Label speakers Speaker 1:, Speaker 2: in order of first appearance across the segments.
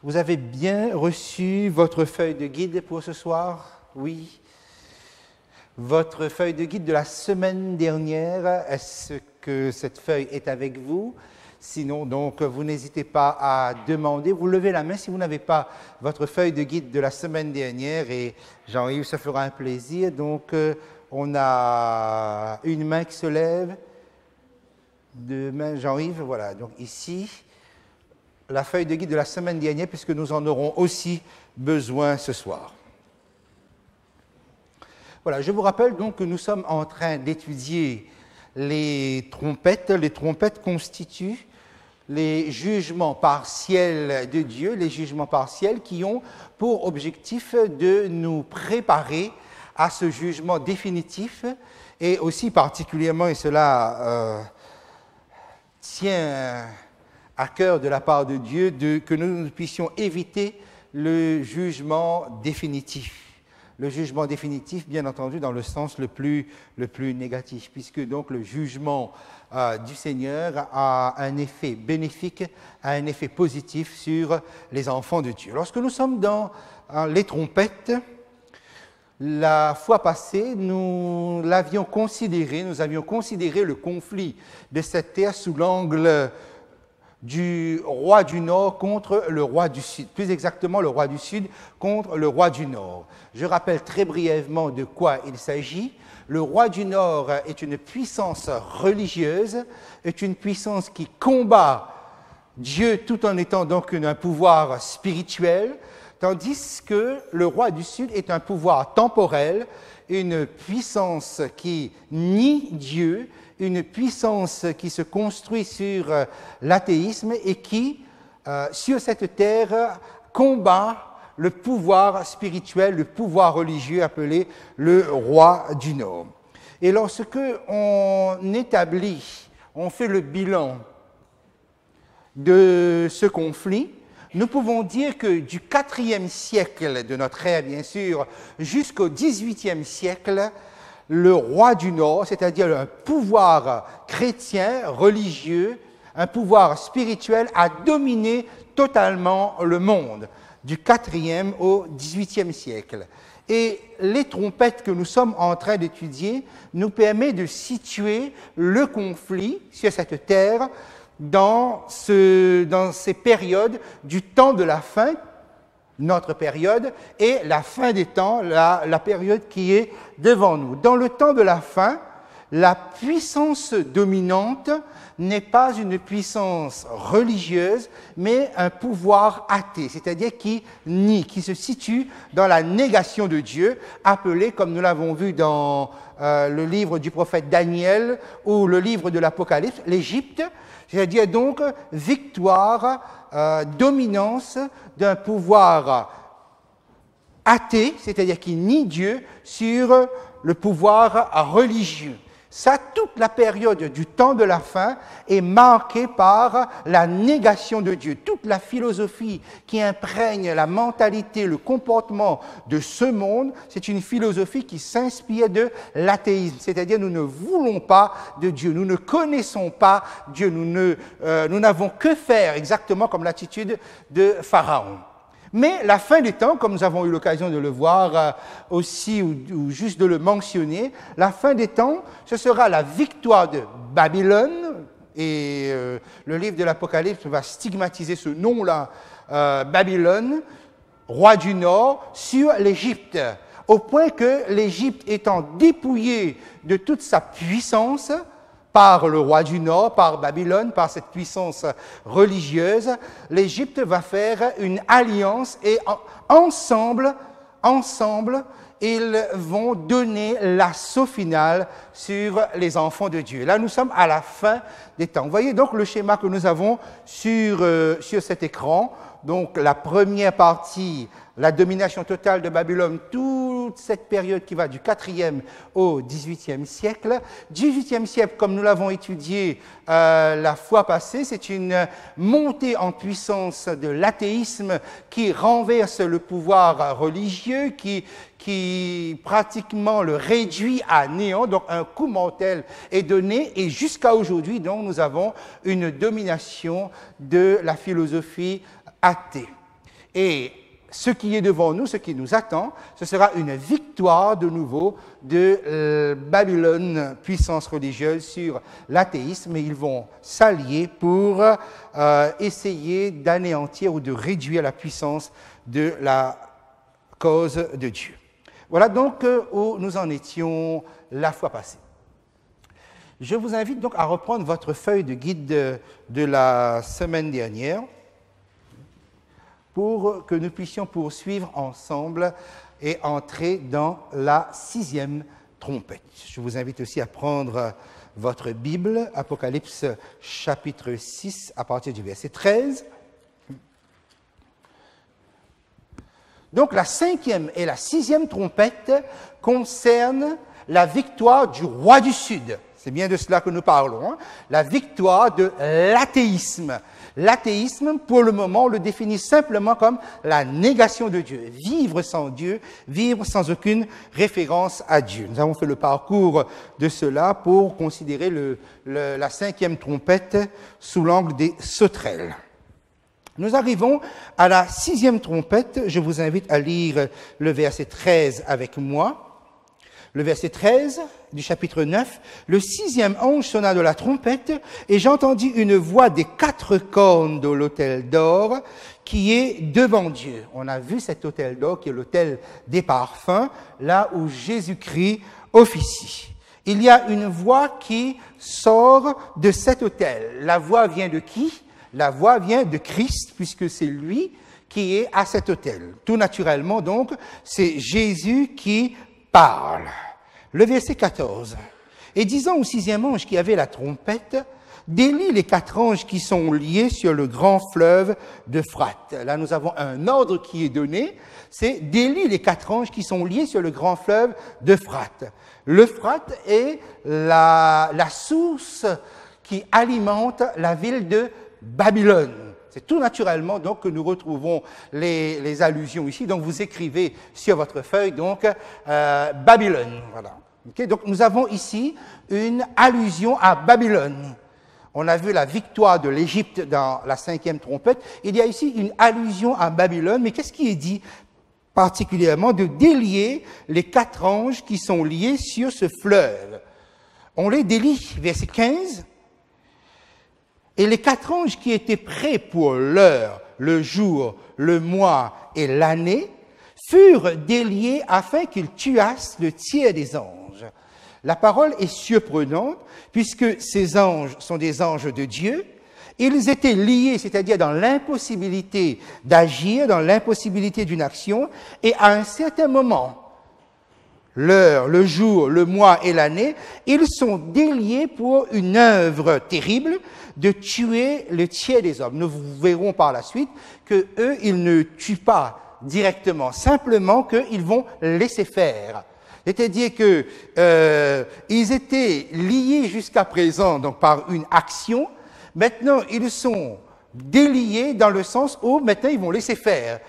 Speaker 1: Vous avez bien reçu votre feuille de guide pour ce soir? Oui. Votre feuille de guide de la semaine dernière, est-ce que cette feuille est avec vous? Sinon, donc, vous n'hésitez pas à demander. Vous levez la main si vous n'avez pas votre feuille de guide de la semaine dernière et Jean-Yves, ça fera un plaisir. Donc, on a une main qui se lève. Deux mains, Jean-Yves, voilà. Donc, ici, la feuille de guide de la semaine dernière, puisque nous en aurons aussi besoin ce soir. Voilà, je vous rappelle donc que nous sommes en train d'étudier les trompettes. Les trompettes constituent les jugements partiels de Dieu, les jugements partiels qui ont pour objectif de nous préparer à ce jugement définitif et aussi particulièrement, et cela tient à cœur de la part de Dieu, que nous puissions éviter le jugement définitif. Le jugement définitif, bien entendu, dans le sens le plus négatif, puisque donc le jugement du Seigneur a un effet bénéfique, a un effet positif sur les enfants de Dieu. Lorsque nous sommes dans les trompettes, la fois passée, nous avions considéré le conflit de cette terre sous l'angle du roi du Nord contre le roi du Sud, plus exactement le roi du Sud contre le roi du Nord. Je rappelle très brièvement de quoi il s'agit. Le roi du Nord est une puissance religieuse, est une puissance qui combat Dieu tout en étant donc un pouvoir spirituel, tandis que le roi du Sud est un pouvoir temporel, une puissance qui nie Dieu, une puissance qui se construit sur l'athéisme et qui, sur cette terre, combat le pouvoir spirituel, le pouvoir religieux appelé le roi du Nord. Et lorsque on fait le bilan de ce conflit, nous pouvons dire que du IVe siècle de notre ère, bien sûr, jusqu'au XVIIIe siècle, le roi du Nord, c'est-à-dire un pouvoir chrétien, religieux, un pouvoir spirituel, a dominé totalement le monde, du IVe au XVIIIe siècle. Et les trompettes que nous sommes en train d'étudier nous permettent de situer le conflit sur cette terre dans ces périodes du temps de la fin, notre période, et la fin des temps, la période qui est devant nous. Dans le temps de la fin, la puissance dominante n'est pas une puissance religieuse, mais un pouvoir athée, c'est-à-dire qui nie, qui se situe dans la négation de Dieu, appelé, comme nous l'avons vu dans le livre du prophète Daniel ou le livre de l'Apocalypse, l'Égypte, c'est-à-dire donc victoire, dominance d'un pouvoir athée, c'est-à-dire qui nie Dieu, sur le pouvoir religieux. Ça, toute la période du temps de la fin est marquée par la négation de Dieu. Toute la philosophie qui imprègne la mentalité, le comportement de ce monde, c'est une philosophie qui s'inspire de l'athéisme. C'est-à-dire, nous ne voulons pas de Dieu, nous ne connaissons pas Dieu, nous n'avons que faire, exactement comme l'attitude de Pharaon. Mais la fin des temps, comme nous avons eu l'occasion de le voir aussi, ou juste de le mentionner, la fin des temps, ce sera la victoire de Babylone, et le livre de l'Apocalypse va stigmatiser ce nom-là, Babylone, roi du Nord, sur l'Égypte, au point que l'Égypte étant dépouillée de toute sa puissance, par le roi du Nord, par Babylone, par cette puissance religieuse, l'Égypte va faire une alliance et ensemble, ils vont donner l'assaut final sur les enfants de Dieu. Là, nous sommes à la fin des temps. Vous voyez donc le schéma que nous avons sur cet écran. Donc, la première partie, la domination totale de Babylone, toute cette période qui va du IVe au XVIIIe siècle. XVIIIe siècle, comme nous l'avons étudié la fois passée, c'est une montée en puissance de l'athéisme qui renverse le pouvoir religieux, qui pratiquement le réduit à néant. Donc, un coup mortel est donné et jusqu'à aujourd'hui, donc, nous avons une domination de la philosophie athée. Et ce qui est devant nous, ce qui nous attend, ce sera une victoire de nouveau de Babylone, puissance religieuse, sur l'athéisme. Et ils vont s'allier pour essayer d'anéantir ou de réduire la puissance de la cause de Dieu. Voilà donc où nous en étions la fois passée. Je vous invite donc à reprendre votre feuille de guide de la semaine dernière pour que nous puissions poursuivre ensemble et entrer dans la 6e trompette. Je vous invite aussi à prendre votre Bible, Apocalypse chapitre 6, à partir du verset 13. Donc la 5e et la 6e trompette concernent la victoire du roi du Sud. C'est bien de cela que nous parlons, hein? La victoire de l'athéisme. L'athéisme, pour le moment, on le définit simplement comme la négation de Dieu. Vivre sans Dieu, vivre sans aucune référence à Dieu. Nous avons fait le parcours de cela pour considérer la 5e trompette sous l'angle des sauterelles. Nous arrivons à la 6e trompette. Je vous invite à lire le verset 13 avec moi. Le verset 13 du chapitre 9, « Le 6e ange sonna de la trompette, et j'entendis une voix des 4 cornes de l'autel d'or qui est devant Dieu. » On a vu cet autel d'or qui est l'autel des parfums, là où Jésus-Christ officie. Il y a une voix qui sort de cet autel. La voix vient de qui? La voix vient de Christ, puisque c'est lui qui est à cet autel. Tout naturellement, donc, c'est Jésus qui parle. Le verset 14. « Et disant au 6e ange qui avait la trompette, délie les 4 anges qui sont liés sur le grand fleuve d'Euphrate. » Là, nous avons un ordre qui est donné, c'est délie les 4 anges qui sont liés sur le grand fleuve d'Euphrate. L'Euphrate est la source qui alimente la ville de Babylone. C'est tout naturellement donc que nous retrouvons les allusions ici. Donc vous écrivez sur votre feuille donc Babylone. Voilà. Okay? Donc nous avons ici une allusion à Babylone. On a vu la victoire de l'Égypte dans la 5e trompette. Il y a ici une allusion à Babylone. Mais qu'est-ce qui est dit particulièrement? De délier les 4 anges qui sont liés sur ce fleuve. On les délie. Verset 15. Et les 4 anges qui étaient prêts pour l'heure, le jour, le mois et l'année furent déliés afin qu'ils tuassent le tiers des anges. La parole est surprenante puisque ces anges sont des anges de Dieu. Ils étaient liés, c'est-à-dire dans l'impossibilité d'agir, dans l'impossibilité d'une action, et à un certain moment, l'heure, le jour, le mois et l'année, ils sont déliés pour une œuvre terrible de tuer le tiers des hommes. Nous verrons par la suite que eux, ils ne tuent pas directement, simplement qu'ils vont laisser faire. C'est-à-dire que ils étaient liés jusqu'à présent donc par une action. Maintenant, ils sont déliés dans le sens où maintenant ils vont laisser faire.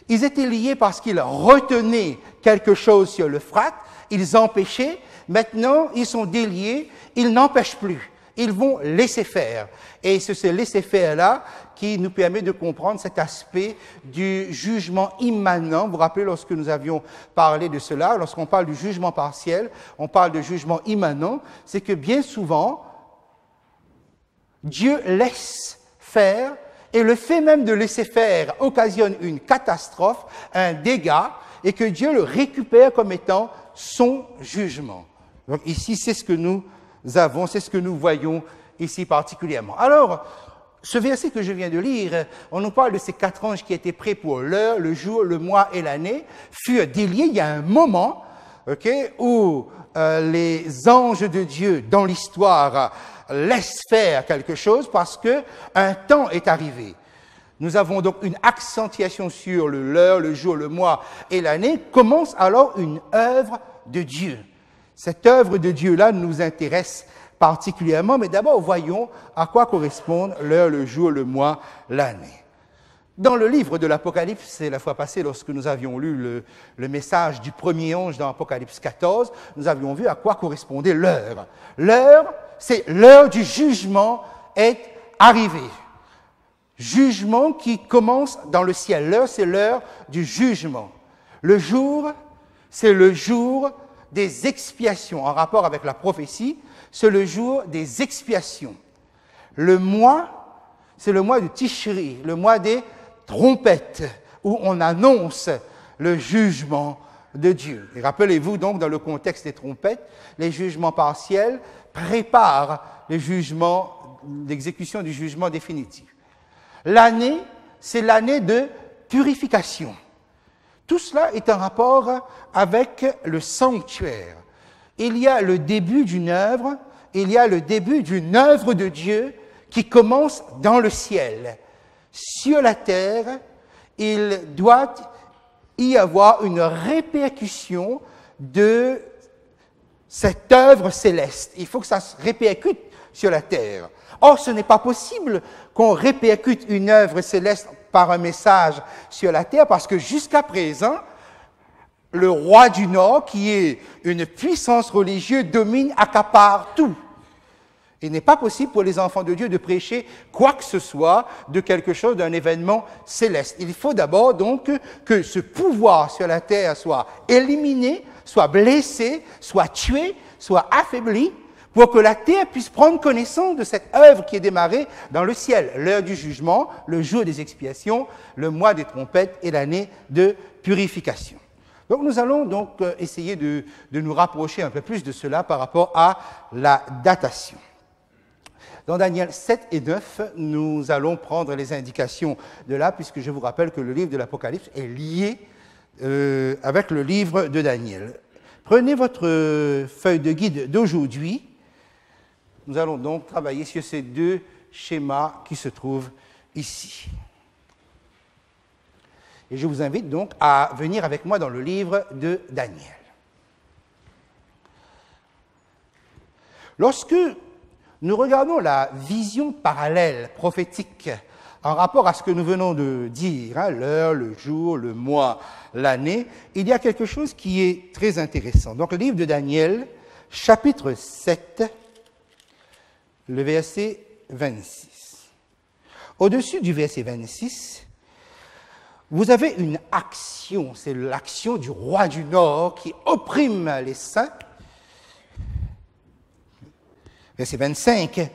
Speaker 1: Ils étaient liés parce qu'ils retenaient quelque chose sur l'Euphrate, ils empêchaient. Maintenant, ils sont déliés, ils n'empêchent plus. Ils vont laisser faire. Et c'est ce laisser-faire-là qui nous permet de comprendre cet aspect du jugement immanent. Vous vous rappelez, lorsque nous avions parlé de cela, lorsqu'on parle du jugement partiel, on parle de jugement immanent, c'est que bien souvent, Dieu laisse faire, et le fait même de laisser faire occasionne une catastrophe, un dégât, et que Dieu le récupère comme étant son jugement. Donc ici, c'est ce que nous avons, c'est ce que nous voyons ici particulièrement. Alors, ce verset que je viens de lire, on nous parle de ces 4 anges qui étaient prêts pour l'heure, le jour, le mois et l'année, furent déliés. Il y a un moment où les anges de Dieu, dans l'histoire, laissent faire quelque chose parce que un temps est arrivé. Nous avons donc une accentuation sur l'heure, le jour, le mois et l'année. Commence alors une œuvre de Dieu. Cette œuvre de Dieu-là nous intéresse particulièrement, mais d'abord voyons à quoi correspondent l'heure, le jour, le mois, l'année. Dans le livre de l'Apocalypse, c'est la fois passée lorsque nous avions lu le message du premier ange dans Apocalypse 14, nous avions vu à quoi correspondait l'heure. L'heure, c'est l'heure du jugement est arrivée. jugement qui commence dans le ciel. L'heure, c'est l'heure du jugement. Le jour, c'est le jour des expiations. En rapport avec la prophétie, c'est le jour des expiations. Le mois, c'est le mois de Tishri, le mois des trompettes, où on annonce le jugement de Dieu. Et rappelez-vous donc, dans le contexte des trompettes, les jugements partiels préparent le jugement, l'exécution du jugement définitif. L'année, c'est l'année de purification. Tout cela est en rapport avec le sanctuaire. Il y a le début d'une œuvre, il y a le début d'une œuvre de Dieu qui commence dans le ciel. Sur la terre, il doit y avoir une répercussion de cette œuvre céleste. Il faut que ça se répercute sur la terre. Or, ce n'est pas possible qu'on répercute une œuvre céleste par un message sur la terre, parce que jusqu'à présent, le roi du Nord, qui est une puissance religieuse, domine, accapare tout. Il n'est pas possible pour les enfants de Dieu de prêcher quoi que ce soit de quelque chose, d'un événement céleste. Il faut d'abord donc que ce pouvoir sur la terre soit éliminé, soit blessé, soit tué, soit affaibli, pour que la terre puisse prendre connaissance de cette œuvre qui est démarrée dans le ciel. L'heure du jugement, le jour des expiations, le mois des trompettes et l'année de purification. Donc nous allons donc essayer de nous rapprocher un peu plus de cela par rapport à la datation. Dans Daniel 7 et 9, nous allons prendre les indications de là, puisque je vous rappelle que le livre de l'Apocalypse est lié avec le livre de Daniel. Prenez votre feuille de guide d'aujourd'hui. Nous allons donc travailler sur ces deux schémas qui se trouvent ici. Et je vous invite donc à venir avec moi dans le livre de Daniel. Lorsque nous regardons la vision parallèle prophétique en rapport à ce que nous venons de dire, l'heure, le jour, le mois, l'année, il y a quelque chose qui est très intéressant. Donc le livre de Daniel, chapitre 7, le verset 26. Au-dessus du verset 26, vous avez une action, c'est l'action du roi du Nord qui opprime les saints. Verset 25,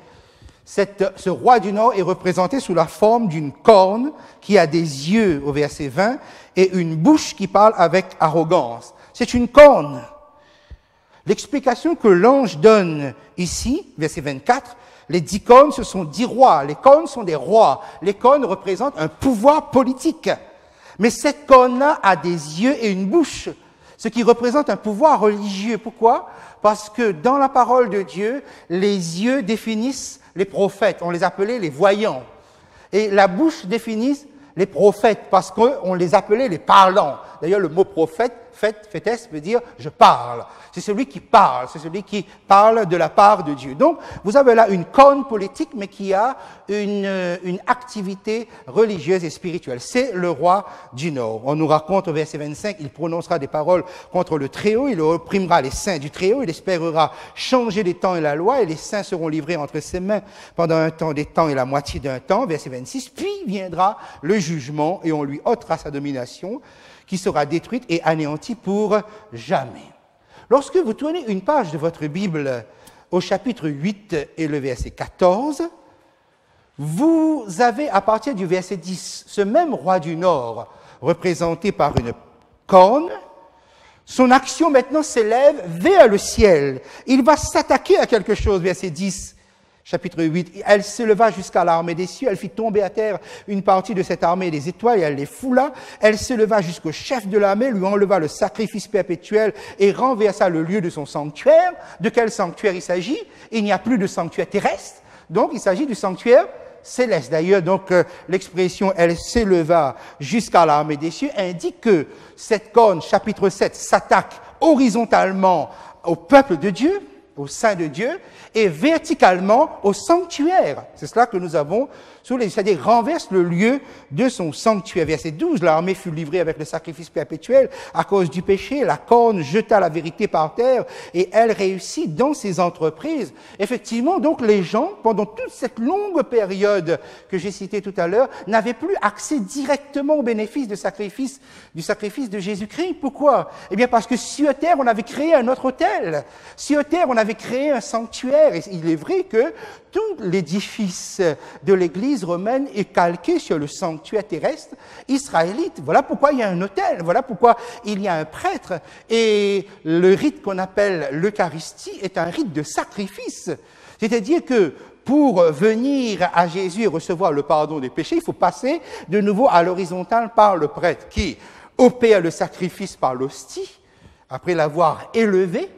Speaker 1: ce roi du Nord est représenté sous la forme d'une corne qui a des yeux au verset 20 et une bouche qui parle avec arrogance. C'est une corne. L'explication que l'ange donne ici, verset 24, les 10 cornes, ce sont 10 rois. Les cornes sont des rois. Les cornes représentent un pouvoir politique. Mais cette corne-là a des yeux et une bouche, ce qui représente un pouvoir religieux. Pourquoi? Parce que dans la parole de Dieu, les yeux définissent les prophètes. On les appelait les voyants. Et la bouche définit les prophètes, parce qu'on les appelait les parlants. D'ailleurs, le mot prophète, fétès, veut dire « je parle ». C'est celui qui parle, c'est celui qui parle de la part de Dieu. Donc, vous avez là une corne politique, mais qui a une activité religieuse et spirituelle. C'est le roi du Nord. On nous raconte au verset 25, il prononcera des paroles contre le Très-Haut, il opprimera les saints du Très-Haut, il espérera changer les temps et la loi, et les saints seront livrés entre ses mains pendant un temps, des temps et la moitié d'un temps, verset 26. Puis viendra le jugement, et on lui ôtera sa domination, qui sera détruite et anéantie pour jamais. Lorsque vous tournez une page de votre Bible au chapitre 8 et le verset 14, vous avez à partir du verset 10 ce même roi du Nord représenté par une corne. Son action maintenant s'élève vers le ciel. Il va s'attaquer à quelque chose, verset 10. Chapitre 8, elle s'éleva jusqu'à l'armée des cieux, elle fit tomber à terre une partie de cette armée des étoiles et elle les foula. Elle s'éleva jusqu'au chef de l'armée, lui enleva le sacrifice perpétuel et renversa le lieu de son sanctuaire. De quel sanctuaire il s'agit? Il n'y a plus de sanctuaire terrestre, donc il s'agit du sanctuaire céleste. D'ailleurs, donc l'expression « elle s'éleva jusqu'à l'armée des cieux » indique que cette corne, chapitre 7, s'attaque horizontalement au peuple de Dieu. au sein de Dieu, et verticalement au sanctuaire. C'est cela que nous avons sous les... C'est-à-dire renverse le lieu de son sanctuaire. Verset 12, l'armée fut livrée avec le sacrifice perpétuel à cause du péché. La corne jeta la vérité par terre et elle réussit dans ses entreprises. Effectivement, donc les gens, pendant toute cette longue période que j'ai citée tout à l'heure, n'avaient plus accès directement au bénéfice du sacrifice de Jésus-Christ. Pourquoi? Eh bien parce que sur terre, on avait créé un autre autel. Sur terre, on avait créé un sanctuaire. Et il est vrai que tout l'édifice de l'Église romaine est calqué sur le sanctuaire terrestre israélite. Voilà pourquoi il y a un autel, voilà pourquoi il y a un prêtre. Et le rite qu'on appelle l'Eucharistie est un rite de sacrifice. C'est-à-dire que pour venir à Jésus et recevoir le pardon des péchés, il faut passer de nouveau à l'horizontale par le prêtre qui opère le sacrifice par l'hostie, après l'avoir élevé.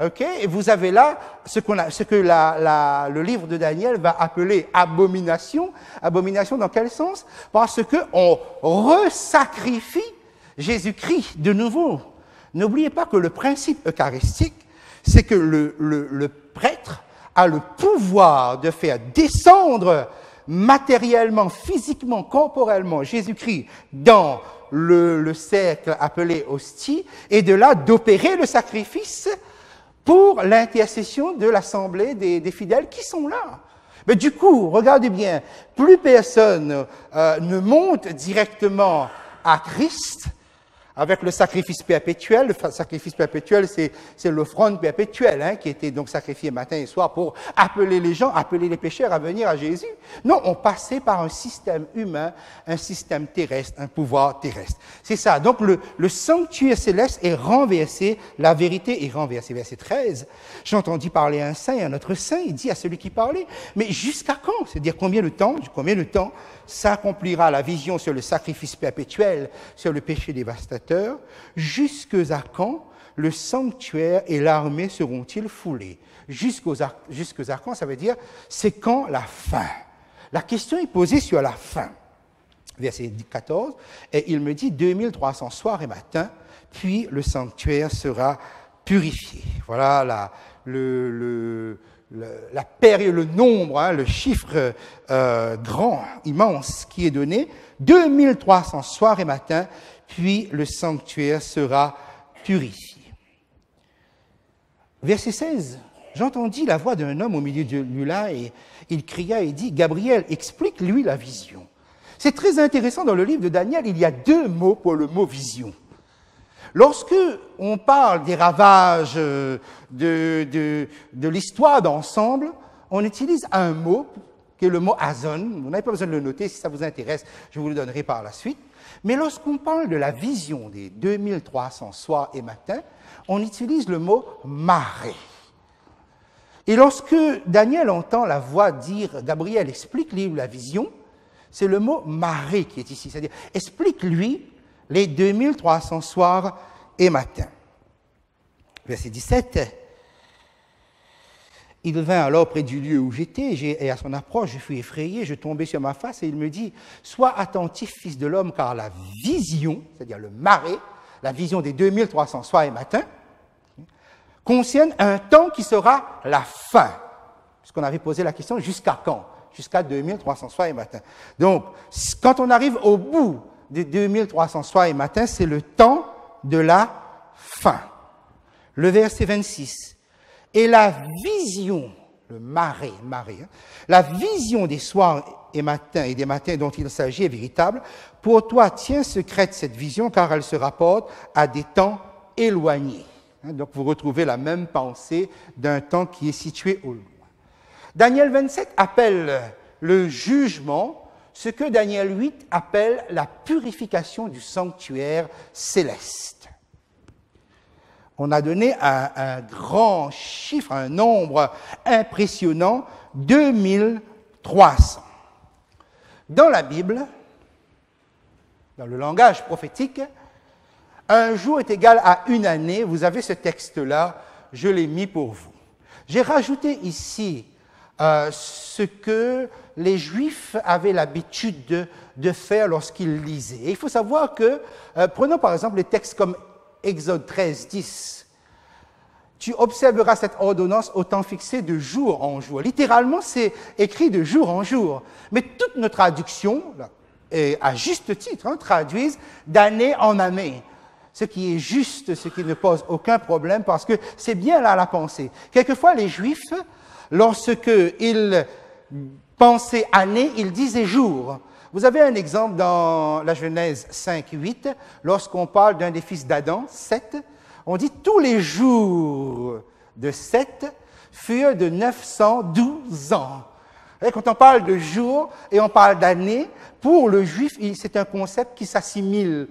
Speaker 1: Okay? Et vous avez là ce que le livre de Daniel va appeler abomination. Abomination dans quel sens? Parce qu'on resacrifie Jésus-Christ de nouveau. N'oubliez pas que le principe eucharistique, c'est que le prêtre a le pouvoir de faire descendre matériellement, physiquement, corporellement Jésus-Christ dans le cercle appelé hostie, et de là d'opérer le sacrifice pour l'intercession de l'assemblée des fidèles qui sont là. Mais du coup, regardez bien, plus personne ne monte directement à Christ avec le sacrifice perpétuel. Le sacrifice perpétuel, c'est l'offrande perpétuelle qui était donc sacrifiée matin et soir pour appeler les gens, appeler les pécheurs à venir à Jésus. Non, on passait par un système humain, un système terrestre, un pouvoir terrestre. C'est ça. Donc le sanctuaire céleste est renversé, la vérité est renversée. Verset 13, j'entendis parler à un saint et à un autre saint, il dit à celui qui parlait, mais jusqu'à quand? C'est-à-dire combien de temps s'accomplira la vision sur le sacrifice perpétuel, sur le péché dévastateur? Jusqu'à quand le sanctuaire et l'armée seront-ils foulés? Jusqu'à quand, ça veut dire, c'est quand la fin? La question est posée sur la fin. Verset 14, et il me dit 2300 soirs et matins, puis le sanctuaire sera purifié. Voilà la période, le nombre, le chiffre grand, immense qui est donné, 2300 soirs et matins, puis le sanctuaire sera purifié. Verset 16, j'entendis la voix d'un homme au milieu de lui là, et il cria et dit, Gabriel, explique-lui la vision. C'est très intéressant, dans le livre de Daniel, il y a deux mots pour le mot vision. Lorsque on parle des ravages de l'histoire d'ensemble, on utilise un mot, qui est le mot azon. Vous n'avez pas besoin de le noter, si ça vous intéresse, je vous le donnerai par la suite. Mais lorsqu'on parle de la vision des 2300 soirs et matins, on utilise le mot marée. Et lorsque Daniel entend la voix dire « Gabriel, explique-lui la vision », c'est le mot marée qui est ici, c'est-à-dire « explique-lui » les 2300 soirs et matins. Verset 17. Il vint alors près du lieu où j'étais, et à son approche, je fus effrayé, je tombai sur ma face, et il me dit, sois attentif, fils de l'homme, car la vision, c'est-à-dire le marée, la vision des 2300 soirs et matins, concerne un temps qui sera la fin. Puisqu'on avait posé la question, jusqu'à quand? Jusqu'à 2300 soirs et matins. Donc, quand on arrive au bout des 2300 soirs et matins, c'est le temps de la fin. Le verset 26. Et la vision, le marée, la vision des soirs et matins et des matins dont il s'agit est véritable. Pour toi, tiens secrète cette vision, car elle se rapporte à des temps éloignés. Donc, vous retrouvez la même pensée d'un temps qui est situé au loin. Daniel 27 appelle le jugement ce que Daniel 8 appelle la purification du sanctuaire céleste. On a donné un grand chiffre, un nombre impressionnant, 2300. Dans la Bible, dans le langage prophétique, un jour est égal à une année. Vous avez ce texte-là, je l'ai mis pour vous. J'ai rajouté ici ce que les Juifs avaient l'habitude de faire lorsqu'ils lisaient. Et il faut savoir que, prenons par exemple les textes comme Exode 13, 10. tu observeras cette ordonnance au temps fixé de jour en jour. Littéralement, c'est écrit de jour en jour. Mais toutes nos traductions, et à juste titre, traduisent d'année en année. Ce qui est juste, ce qui ne pose aucun problème, parce que c'est bien là la pensée. Quelquefois, les Juifs, lorsqu'ils pensaient année, ils disaient jour. Vous avez un exemple dans la Genèse 5:8, lorsqu'on parle d'un des fils d'Adam, Seth, on dit tous les jours de Seth furent de 912 ans. Et quand on parle de jours et on parle d'années, pour le juif, c'est un concept qui s'assimile.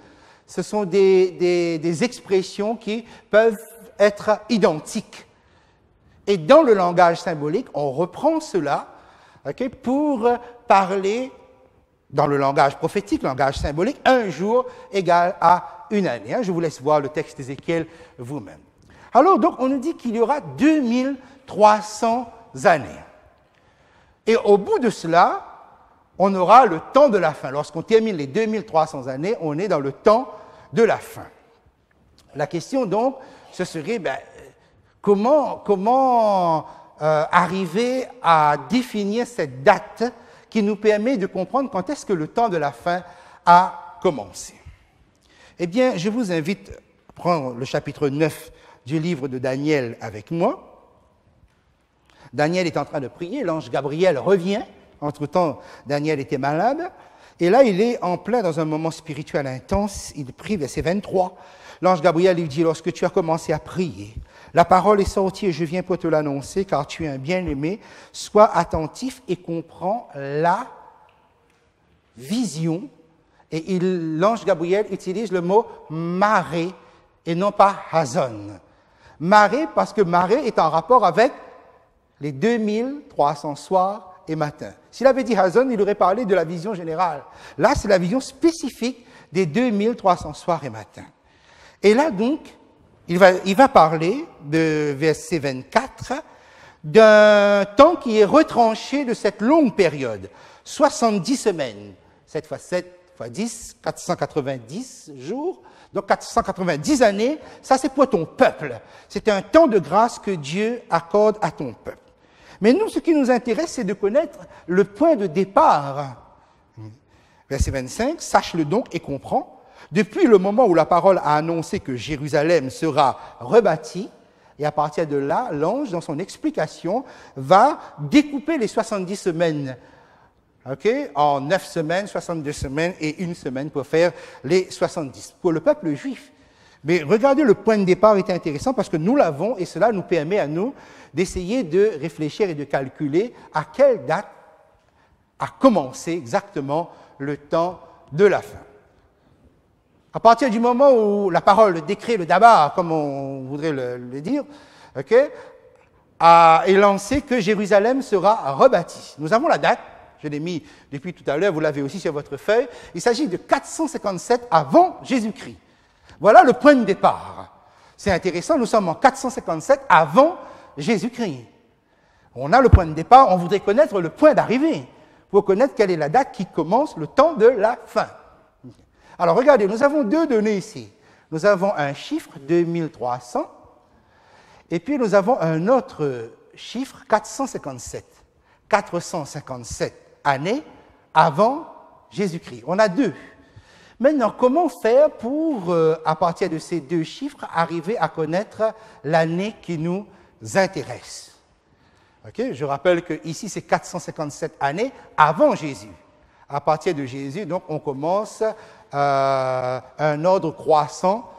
Speaker 1: Ce sont des expressions qui peuvent être identiques. Et dans le langage symbolique, on reprend cela pour parler, dans le langage prophétique, langage symbolique, un jour égale à une année. Je vous laisse voir le texte d'Ézéchiel vous-même. Alors, donc, on nous dit qu'il y aura 2300 années. Et au bout de cela, on aura le temps de la fin. Lorsqu'on termine les 2300 années, on est dans le temps de la fin. La question, donc, ce serait, comment arriver à définir cette date qui nous permet de comprendre quand est-ce que le temps de la fin a commencé. Eh bien, je vous invite à prendre le chapitre 9 du livre de Daniel avec moi. Daniel est en train de prier, l'ange Gabriel revient. Entre-temps, Daniel était malade. Et là, il est en plein dans un moment spirituel intense. Il prie, verset 23. L'ange Gabriel lui dit, lorsque tu as commencé à prier, la parole est sortie et je viens pour te l'annoncer, car tu es un bien-aimé. Sois attentif et comprends la vision. Et l'ange Gabriel utilise le mot marée et non pas hazon. Marée parce que marée est en rapport avec les 2300 soirs et matins. S'il avait dit hazon, il aurait parlé de la vision générale. Là, c'est la vision spécifique des 2300 soirs et matins. Et là, donc, il va parler de verset 24 d'un temps qui est retranché de cette longue période, 70 semaines, 7 fois 7 fois 10, 490 jours, donc 490 années, ça c'est pour ton peuple. C'est un temps de grâce que Dieu accorde à ton peuple. Mais nous, ce qui nous intéresse, c'est de connaître le point de départ. Verset 25, sache-le donc et comprends. Depuis le moment où la parole a annoncé que Jérusalem sera rebâtie, et à partir de là, l'ange, dans son explication, va découper les 70 semaines en 9 semaines, 62 semaines et 1 semaine pour faire les 70. Pour le peuple juif. Mais regardez, le point de départ est intéressant parce que nous l'avons et cela nous permet à nous d'essayer de réfléchir et de calculer à quelle date a commencé exactement le temps de la fin. À partir du moment où la parole, le décret, le dabar, comme on voudrait le dire, est lancé que Jérusalem sera rebâtie. Nous avons la date, je l'ai mis depuis tout à l'heure, vous l'avez aussi sur votre feuille, il s'agit de 457 avant Jésus-Christ. Voilà le point de départ. C'est intéressant, nous sommes en 457 avant Jésus-Christ. On a le point de départ, on voudrait connaître le point d'arrivée, pour connaître quelle est la date qui commence le temps de la fin. Alors regardez, nous avons deux données ici. Nous avons un chiffre, 2300, et puis nous avons un autre chiffre, 457. 457 années avant Jésus-Christ. On a deux. Maintenant, comment faire pour, à partir de ces deux chiffres, arriver à connaître l'année qui nous intéresse? Je rappelle que ici c'est 457 années avant Jésus. À partir de Jésus, donc, on commence un ordre croissant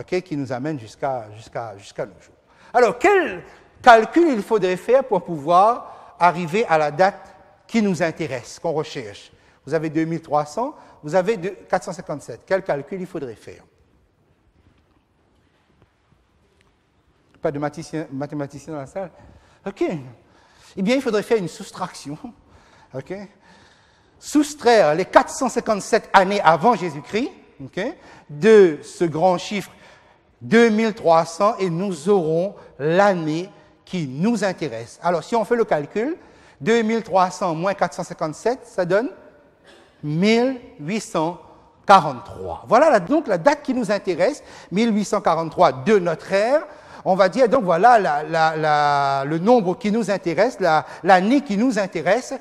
Speaker 1: qui nous amène jusqu'à nos jours. Alors, quel calcul il faudrait faire pour pouvoir arriver à la date qui nous intéresse, qu'on recherche? Vous avez 2300, vous avez 457. Quel calcul il faudrait faire? Pas de mathématicien dans la salle? OK. Eh bien, il faudrait faire une soustraction. OK? Soustraire les 457 années avant Jésus-Christ de ce grand chiffre 2300 et nous aurons l'année qui nous intéresse. Alors, si on fait le calcul, 2300 moins 457, ça donne 1843. Voilà donc la date qui nous intéresse, 1843 de notre ère. on va dire, donc voilà le nombre qui nous intéresse, l'année qui nous intéresse.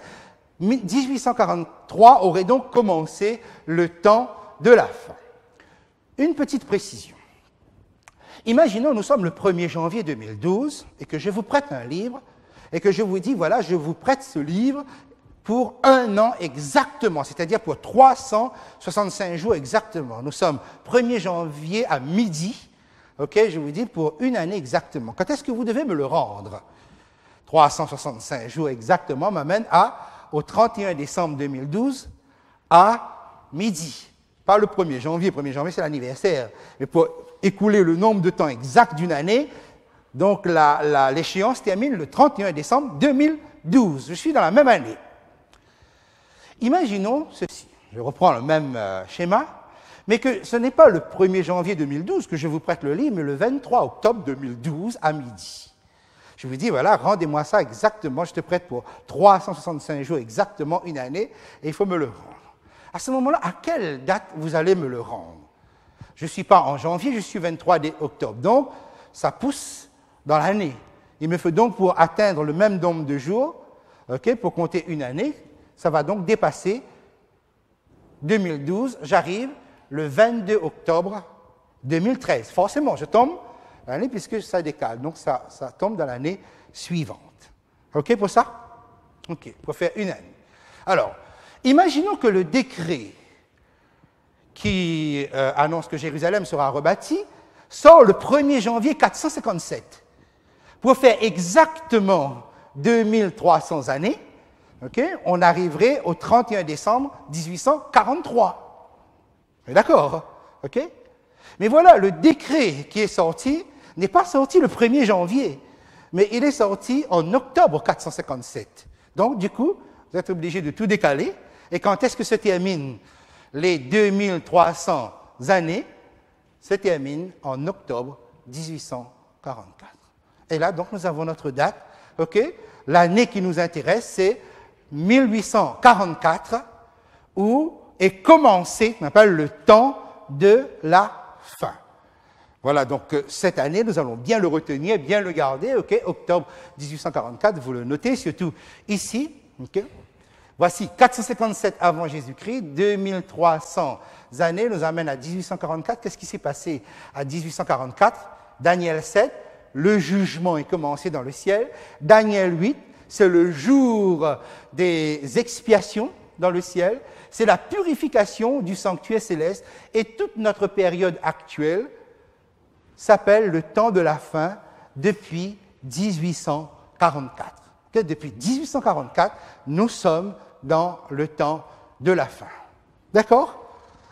Speaker 1: 1843 aurait donc commencé le temps de la fin. Une petite précision. Imaginons, nous sommes le 1er janvier 2012 et que je vous prête un livre et que je vous dis, voilà, je vous prête ce livre pour 1 an exactement, c'est-à-dire pour 365 jours exactement. Nous sommes 1er janvier à midi, ok, je vous dis pour 1 année exactement. Quand est-ce que vous devez me le rendre? 365 jours exactement m'amène au 31 décembre 2012 à midi. Pas le 1er janvier, 1er janvier c'est l'anniversaire, mais pour écouler le nombre de temps exact d'une année, donc l'échéance termine le 31 décembre 2012. Je suis dans la même année. Imaginons ceci, je reprends le même schéma, mais que ce n'est pas le 1er janvier 2012 que je vous prête le livre, mais le 23 octobre 2012 à midi. Je vous dis, voilà, rendez-moi ça exactement, je te prête pour 365 jours exactement 1 année, et il faut me le rendre. À ce moment-là, à quelle date vous allez me le rendre? Je ne suis pas en janvier, je suis 23 octobre, donc ça pousse dans l'année. Il me faut donc, pour atteindre le même nombre de jours, okay, pour compter 1 année, ça va donc dépasser 2012, j'arrive le 22 octobre 2013. Forcément, je tombe dans l'année puisque ça décale, donc ça tombe dans l'année suivante. OK pour ça? OK, pour faire 1 année. Alors, imaginons que le décret qui annonce que Jérusalem sera rebâtie sort le 1er janvier 457. Pour faire exactement 2300 années, okay, on arriverait au 31 décembre 1843. D'accord? Okay? Mais voilà, le décret qui est sorti n'est pas sorti le 1er janvier, mais il est sorti en octobre 457. Donc, du coup, vous êtes obligé de tout décaler. Et quand est-ce que se terminent les 2300 années? Se terminent en octobre 1844. Et là, donc, nous avons notre date. OK? L'année qui nous intéresse, c'est 1844, où est commencé, on appelle le temps de la fin. Voilà, donc cette année, nous allons bien le retenir, bien le garder, ok? Octobre 1844, vous le notez, surtout ici, ok? Voici 457 avant Jésus-Christ, 2300 années nous amène à 1844. Qu'est-ce qui s'est passé à 1844? Daniel 7, le jugement est commencé dans le ciel. Daniel 8, c'est le jour des expiations dans le ciel. C'est la purification du sanctuaire céleste. Et toute notre période actuelle s'appelle le temps de la fin depuis 1844. Que depuis 1844, nous sommes dans le temps de la fin. D'accord?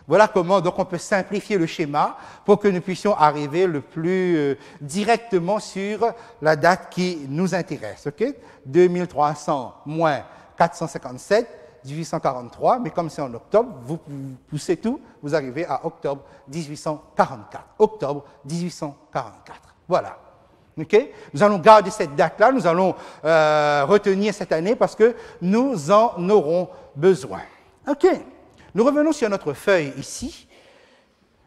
Speaker 1: Voilà comment donc on peut simplifier le schéma pour que nous puissions arriver le plus directement sur la date qui nous intéresse. Okay? 2300 moins 457, 1843, mais comme c'est en octobre, vous poussez tout, vous arrivez à octobre 1844. Octobre 1844. Voilà. Okay? Nous allons garder cette date-là, nous allons retenir cette année parce que nous en aurons besoin. OK. Nous revenons sur notre feuille ici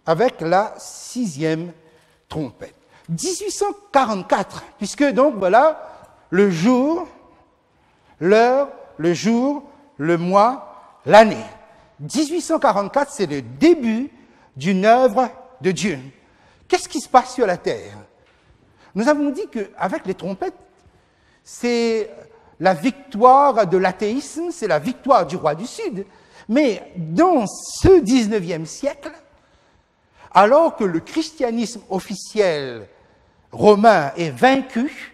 Speaker 1: avec la 6e trompette. 1844, puisque donc voilà le jour, l'heure, le jour, le mois, l'année. 1844, c'est le début d'une œuvre de Dieu. Qu'est-ce qui se passe sur la terre? Nous avons dit qu'avec les trompettes, c'est la victoire de l'athéisme, c'est la victoire du roi du Sud. Mais dans ce 19e siècle, alors que le christianisme officiel romain est vaincu,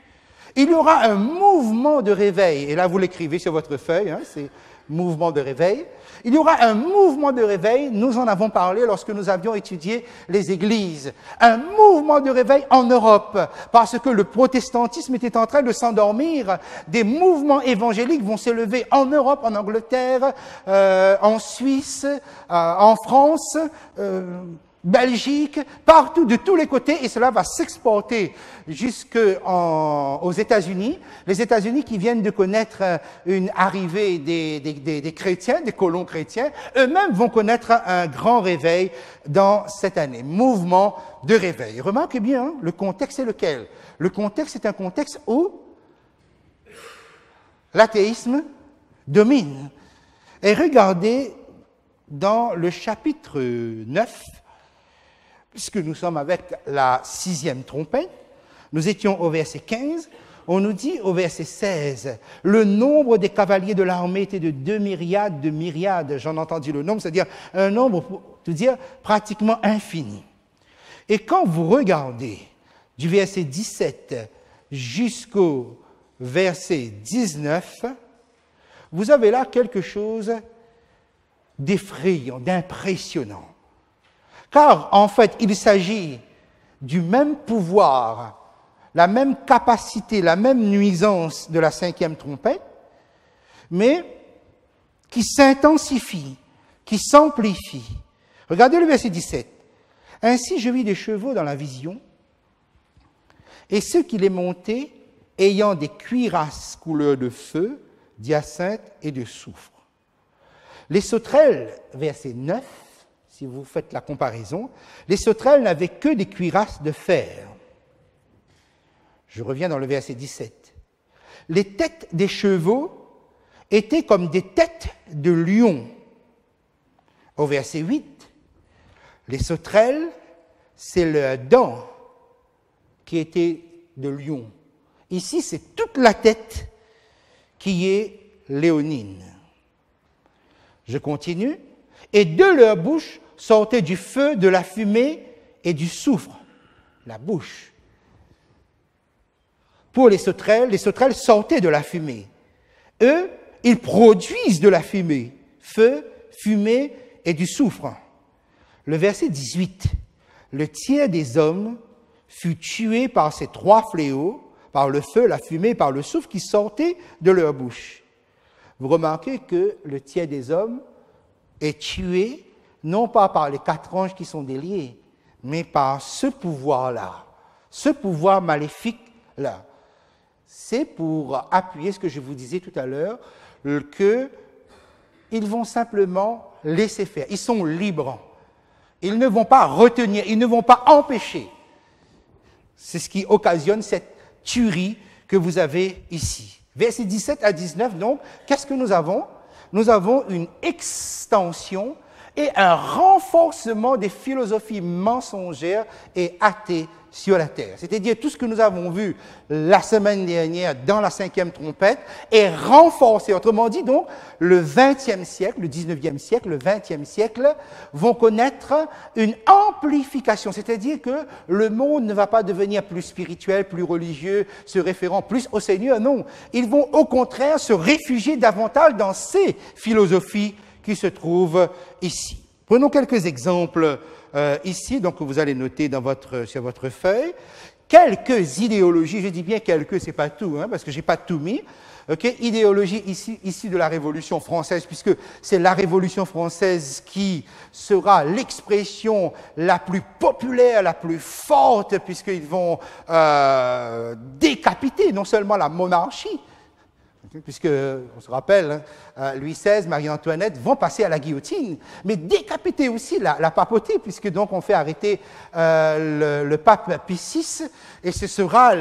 Speaker 1: il y aura un mouvement de réveil. Et là, vous l'écrivez sur votre feuille, hein, c'est mouvement de réveil. Il y aura un mouvement de réveil, nous en avons parlé lorsque nous avions étudié les églises. Un mouvement de réveil en Europe, parce que le protestantisme était en train de s'endormir. Des mouvements évangéliques vont s'élever en Europe, en Angleterre, en Suisse, en France, Belgique, partout, de tous les côtés, et cela va s'exporter jusqu'aux États-Unis. Les États-Unis qui viennent de connaître une arrivée des chrétiens, des colons chrétiens, eux-mêmes vont connaître un grand réveil dans cette année. Mouvement de réveil. Remarquez bien, hein, le contexte est lequel? Le contexte est un contexte où l'athéisme domine. Et regardez dans le chapitre 9, puisque nous sommes avec la 6e trompette, nous étions au verset 15, on nous dit au verset 16, le nombre des cavaliers de l'armée était de 2 myriades de myriades, j'en ai entendu le nombre, c'est-à-dire un nombre, pour tout dire, pratiquement infini. Et quand vous regardez du verset 17 jusqu'au verset 19, vous avez là quelque chose d'effrayant, d'impressionnant. Car, en fait, il s'agit du même pouvoir, la même capacité, la même nuisance de la 5e trompette, mais qui s'intensifie, qui s'amplifie. Regardez le verset 17. « Ainsi je vis des chevaux dans la vision, et ceux qui les montaient, ayant des cuirasses couleur de feu, d'hyacinthe et de soufre. Les sauterelles, verset 9, si vous faites la comparaison, les sauterelles n'avaient que des cuirasses de fer. Je reviens dans le verset 17. Les têtes des chevaux étaient comme des têtes de lions. Au verset 8, les sauterelles, c'est le dent qui était de lion. Ici, c'est toute la tête qui est léonine. Je continue. Et de leur bouche sortait du feu, de la fumée et du soufre. La bouche. Pour les sauterelles sortaient de la fumée. Eux, ils produisent de la fumée. Feu, fumée et du soufre. Le verset 18. Le tiers des hommes fut tué par ces 3 fléaux, par le feu, la fumée et par le soufre qui sortaient de leur bouche. Vous remarquez que le tiers des hommes est tué, non pas par les 4 anges qui sont déliés, mais par ce pouvoir-là, ce pouvoir maléfique-là. C'est pour appuyer ce que je vous disais tout à l'heure, qu'ils vont simplement laisser faire. Ils sont libres. Ils ne vont pas retenir, ils ne vont pas empêcher. C'est ce qui occasionne cette tuerie que vous avez ici. Versets 17 à 19, donc, qu'est-ce que nous avons? Nous avons une extension et un renforcement des philosophies mensongères et athées sur la terre. C'est-à-dire tout ce que nous avons vu la semaine dernière dans la 5e trompette est renforcé. Autrement dit, donc, le 20e siècle, le 19e siècle, le 20e siècle vont connaître une amplification. C'est-à-dire que le monde ne va pas devenir plus spirituel, plus religieux, se référant plus au Seigneur. Non, ils vont au contraire se réfugier davantage dans ces philosophies qui se trouvent ici. Prenons quelques exemples ici, donc vous allez noter sur votre feuille, quelques idéologies, je dis bien quelques, c'est pas tout, hein, parce que j'ai pas tout mis, idéologie ici de la Révolution française, puisque c'est la Révolution française qui sera l'expression la plus populaire, la plus forte, puisqu'ils vont décapiter non seulement la monarchie, puisque, on se rappelle, Louis XVI, Marie-Antoinette vont passer à la guillotine, mais décapiter aussi la papauté, puisque donc on fait arrêter le pape Pie VI, et ce sera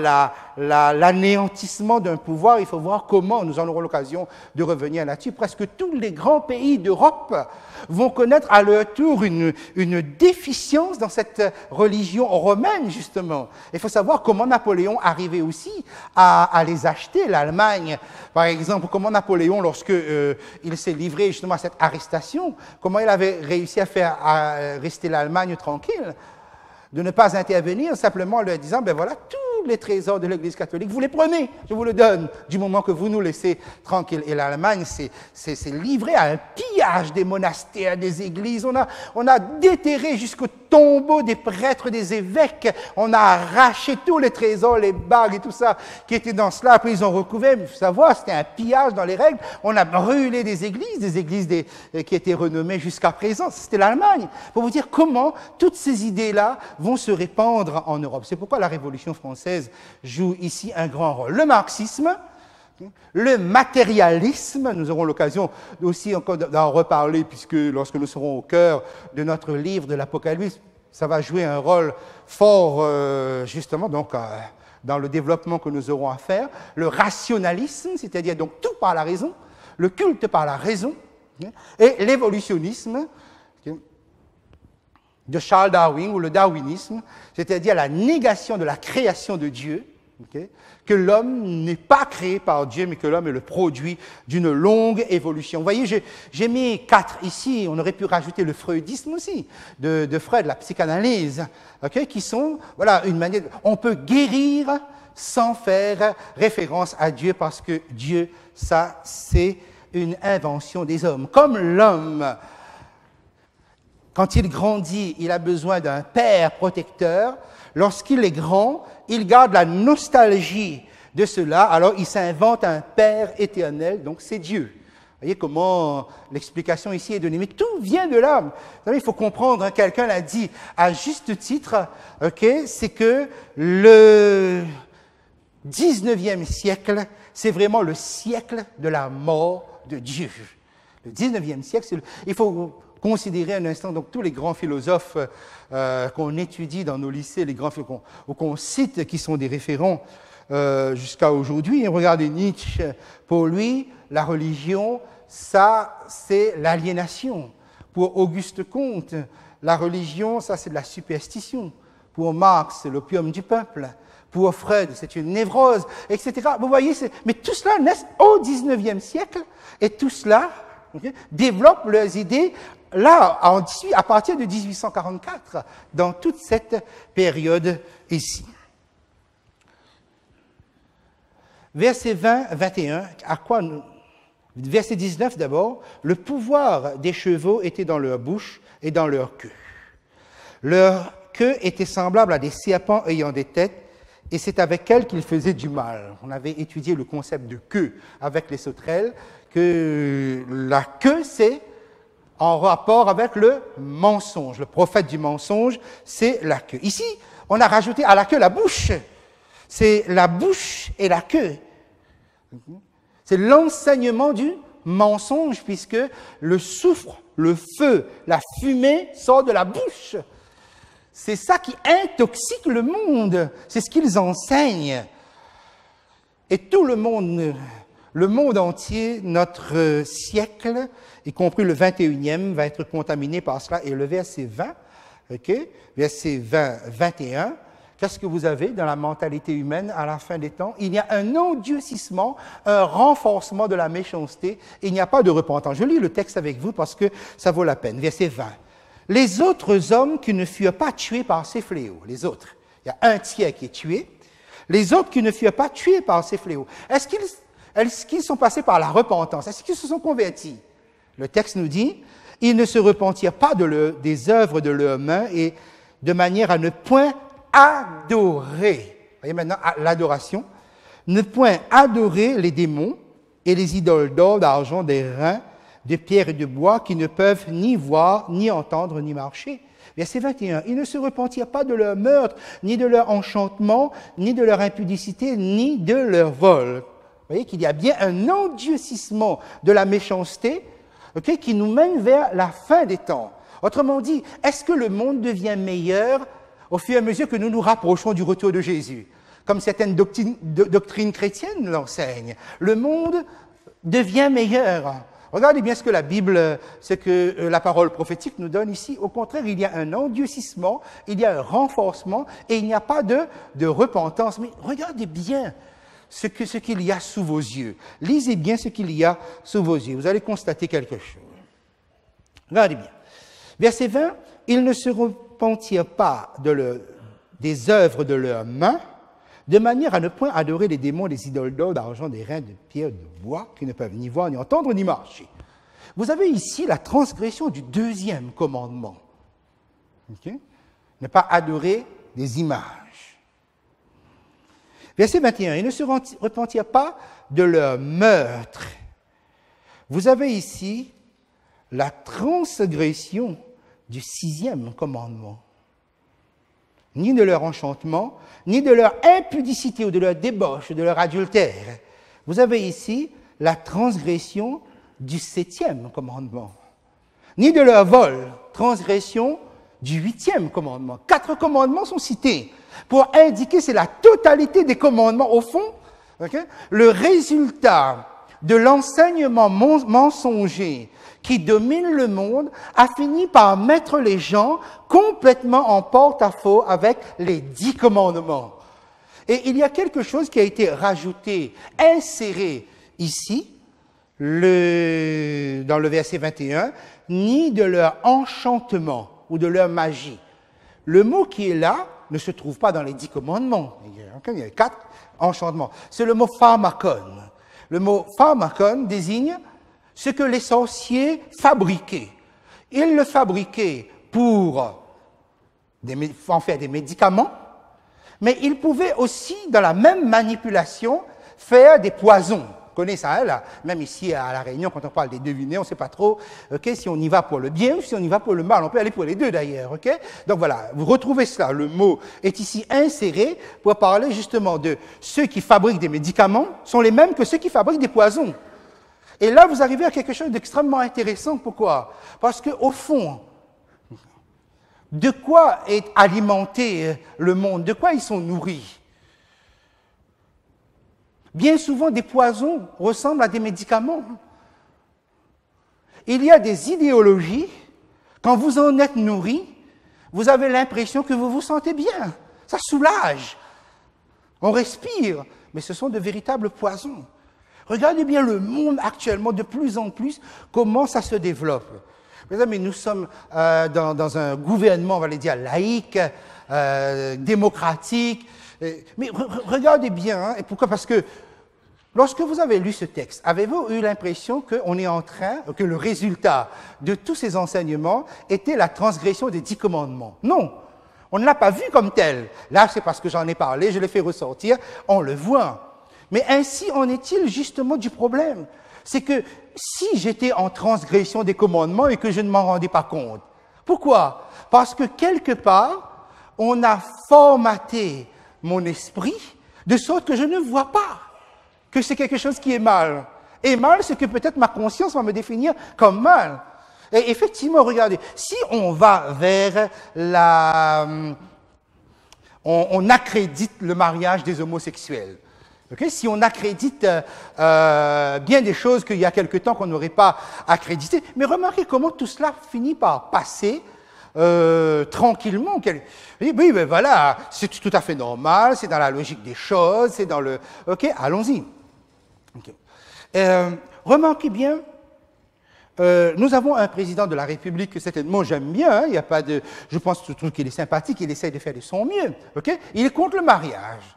Speaker 1: l'anéantissement d'un pouvoir. Il faut voir comment, nous en aurons l'occasion de revenir là-dessus. Presque tous les grands pays d'Europe vont connaître à leur tour une déficience dans cette religion romaine, justement. Il faut savoir comment Napoléon arrivait aussi à les acheter, l'Allemagne. Par exemple, comment Napoléon, lorsque il s'est livré justement à cette arrestation, comment il avait réussi à faire rester l'Allemagne tranquille, de ne pas intervenir, simplement en leur disant, ben voilà, tous les trésors de l'Église catholique, vous les prenez, je vous le donne, du moment que vous nous laissez tranquilles. Et l'Allemagne s'est livrée à un pillage des monastères, des églises. On a déterré jusqu'au tombeaux des prêtres, des évêques. On a arraché tous les trésors, les bagues et tout ça qui étaient dans cela. Après, ils ont recouvert. Il faut savoir, c'était un pillage dans les règles. On a brûlé des églises qui étaient renommées jusqu'à présent. C'était l'Allemagne. Pour vous dire comment toutes ces idées-là vont se répandre en Europe. C'est pourquoi la Révolution française joue ici un grand rôle. Le marxisme, le matérialisme, nous aurons l'occasion aussi encore d'en reparler, puisque lorsque nous serons au cœur de notre livre de l'Apocalypse, ça va jouer un rôle fort, justement, donc, dans le développement que nous aurons à faire. Le rationalisme, c'est-à-dire donc tout par la raison, le culte par la raison, et l'évolutionnisme de Charles Darwin, ou le darwinisme, c'est-à-dire la négation de la création de Dieu, que l'homme n'est pas créé par Dieu, mais que l'homme est le produit d'une longue évolution. Vous voyez, j'ai mis 4 ici, on aurait pu rajouter le freudisme aussi, de Freud, la psychanalyse, qui sont, voilà, une manière, on peut guérir sans faire référence à Dieu, parce que Dieu, ça, c'est une invention des hommes. Comme l'homme, quand il grandit, il a besoin d'un père protecteur. Lorsqu'il est grand, il garde la nostalgie de cela, alors il s'invente un Père éternel, donc c'est Dieu. Vous voyez comment l'explication ici est donnée. Mais tout vient de là. Vous savez, il faut comprendre, quelqu'un l'a dit à juste titre, c'est que le 19e siècle, c'est vraiment le siècle de la mort de Dieu. Le 19e siècle, il faut considérer un instant donc tous les grands philosophes qu'on étudie dans nos lycées, les grands qu'on cite, qui sont des référents jusqu'à aujourd'hui. Regardez Nietzsche, pour lui, la religion, ça, c'est l'aliénation. Pour Auguste Comte, la religion, ça, c'est de la superstition. Pour Marx, c'est l'opium du peuple. Pour Freud, c'est une névrose, etc. Vous voyez, mais tout cela naît au 19e siècle, et tout cela développe leurs idées là, à partir de 1844, dans toute cette période ici. Verset 20-21, verset 19 d'abord, le pouvoir des chevaux était dans leur bouche et dans leur queue. Leur queue était semblable à des serpents ayant des têtes, et c'est avec elles qu'ils faisaient du mal. On avait étudié le concept de queue avec les sauterelles, que la queue, c'est en rapport avec le mensonge. Le prophète du mensonge, c'est la queue. Ici, on a rajouté à la queue la bouche. C'est la bouche et la queue. C'est l'enseignement du mensonge, puisque le soufre, le feu, la fumée sort de la bouche. C'est ça qui intoxique le monde. C'est ce qu'ils enseignent. Et tout le monde entier, notre siècle, y compris le 21e, va être contaminé par cela. Et le verset 20, verset 20-21, qu'est-ce que vous avez dans la mentalité humaine à la fin des temps? Il y a un endurcissement, un renforcement de la méchanceté. Il n'y a pas de repentance. Je lis le texte avec vous parce que ça vaut la peine. Verset 20. Les autres hommes qui ne furent pas tués par ces fléaux, les autres, il y a un tiers qui est tué, les autres qui ne furent pas tués par ces fléaux, est-ce qu'ils sont passés par la repentance? Est-ce qu'ils se sont convertis? Le texte nous dit, ils ne se repentirent pas des œuvres de leurs mains et de manière à ne point adorer. Voyez maintenant l'adoration. Ne point adorer les démons et les idoles d'or, d'argent, d'airain, de pierre et de bois qui ne peuvent ni voir, ni entendre, ni marcher. Verset 21. Ils ne se repentirent pas de leur meurtre, ni de leur enchantement, ni de leur impudicité, ni de leur vol. Vous voyez qu'il y a bien un endurcissement de la méchanceté, qui nous mène vers la fin des temps. Autrement dit, est-ce que le monde devient meilleur au fur et à mesure que nous nous rapprochons du retour de Jésus? Comme certaines doctrines chrétiennes l'enseignent. Le monde devient meilleur. Regardez bien ce que la Bible, ce que la parole prophétique nous donne ici. Au contraire, il y a un endurcissement, il y a un renforcement et il n'y a pas de repentance. Mais regardez bien ce qu'il y a sous vos yeux. Lisez bien ce qu'il y a sous vos yeux. Vous allez constater quelque chose. Regardez bien. Verset 20. Ils ne se repentirent pas des œuvres de leurs mains, de manière à ne point adorer les démons, les idoles d'or, d'argent, d'airain, de pierre, de bois, qui ne peuvent ni voir, ni entendre, ni marcher. Vous avez ici la transgression du deuxième commandement. ne pas adorer des images. Verset 21, ils ne se repentirent pas de leur meurtre. Vous avez ici la transgression du 6e commandement. Ni de leur enchantement, ni de leur impudicité ou de leur débauche, ou de leur adultère. Vous avez ici la transgression du 7e commandement. Ni de leur vol, transgression du 8e commandement. 4 commandements sont cités pour indiquer c'est la totalité des commandements. Au fond, le résultat de l'enseignement mensonger qui domine le monde a fini par mettre les gens complètement en porte-à-faux avec les 10 commandements. Et il y a quelque chose qui a été rajouté, inséré ici, dans le verset 21, ni de leur enchantement ou de leur magie. Le mot qui est là ne se trouve pas dans les 10 commandements. Il y a 4 enchantements. C'est le mot pharmakon. Le mot pharmakon désigne ce que les sorciers fabriquaient. Ils le fabriquaient pour en faire des médicaments, mais ils pouvaient aussi, dans la même manipulation, faire des poisons. Vous connaissez ça, hein, là? Même ici à La Réunion, quand on parle des devinets, on ne sait pas trop si on y va pour le bien ou si on y va pour le mal. On peut aller pour les deux d'ailleurs. Donc voilà, vous retrouvez cela. Le mot est ici inséré pour parler justement de ceux qui fabriquent des médicaments sont les mêmes que ceux qui fabriquent des poisons. Et là, vous arrivez à quelque chose d'extrêmement intéressant. Pourquoi? Parce qu'au fond, de quoi est alimenté le monde? De quoi ils sont nourris? Bien souvent, des poisons ressemblent à des médicaments. Il y a des idéologies, quand vous en êtes nourri, vous avez l'impression que vous vous sentez bien. Ça soulage. On respire, mais ce sont de véritables poisons. Regardez bien le monde actuellement, de plus en plus, comment ça se développe. Mais nous sommes dans un gouvernement, on va le dire, laïque, démocratique. Mais regardez bien, hein, et pourquoi? Parce que lorsque vous avez lu ce texte, avez-vous eu l'impression qu'on est en train, que le résultat de tous ces enseignements était la transgression des 10 commandements? Non, on ne l'a pas vu comme tel. Là, c'est parce que j'en ai parlé, je l'ai fait ressortir, on le voit. Mais ainsi en est-il justement du problème. C'est que si j'étais en transgression des commandements et que je ne m'en rendais pas compte, pourquoi? Parce que quelque part, on a formaté mon esprit de sorte que je ne vois pas que c'est quelque chose qui est mal. Et mal, c'est que peut-être ma conscience va me définir comme mal. Et effectivement, regardez, si on va vers on accrédite le mariage des homosexuels. Okay? Si on accrédite bien des choses qu'il y a quelque temps qu'on n'aurait pas accrédité, mais remarquez comment tout cela finit par passer tranquillement. Oui, ben voilà, c'est tout à fait normal, c'est dans la logique des choses, c'est dans le... Ok, allons-y. Okay. Remarquez bien, nous avons un président de la République que certainement j'aime bien, hein, il n'y a pas de... Je pense qu'il est sympathique, il essaie de faire de son mieux. Okay? Il est contre le mariage.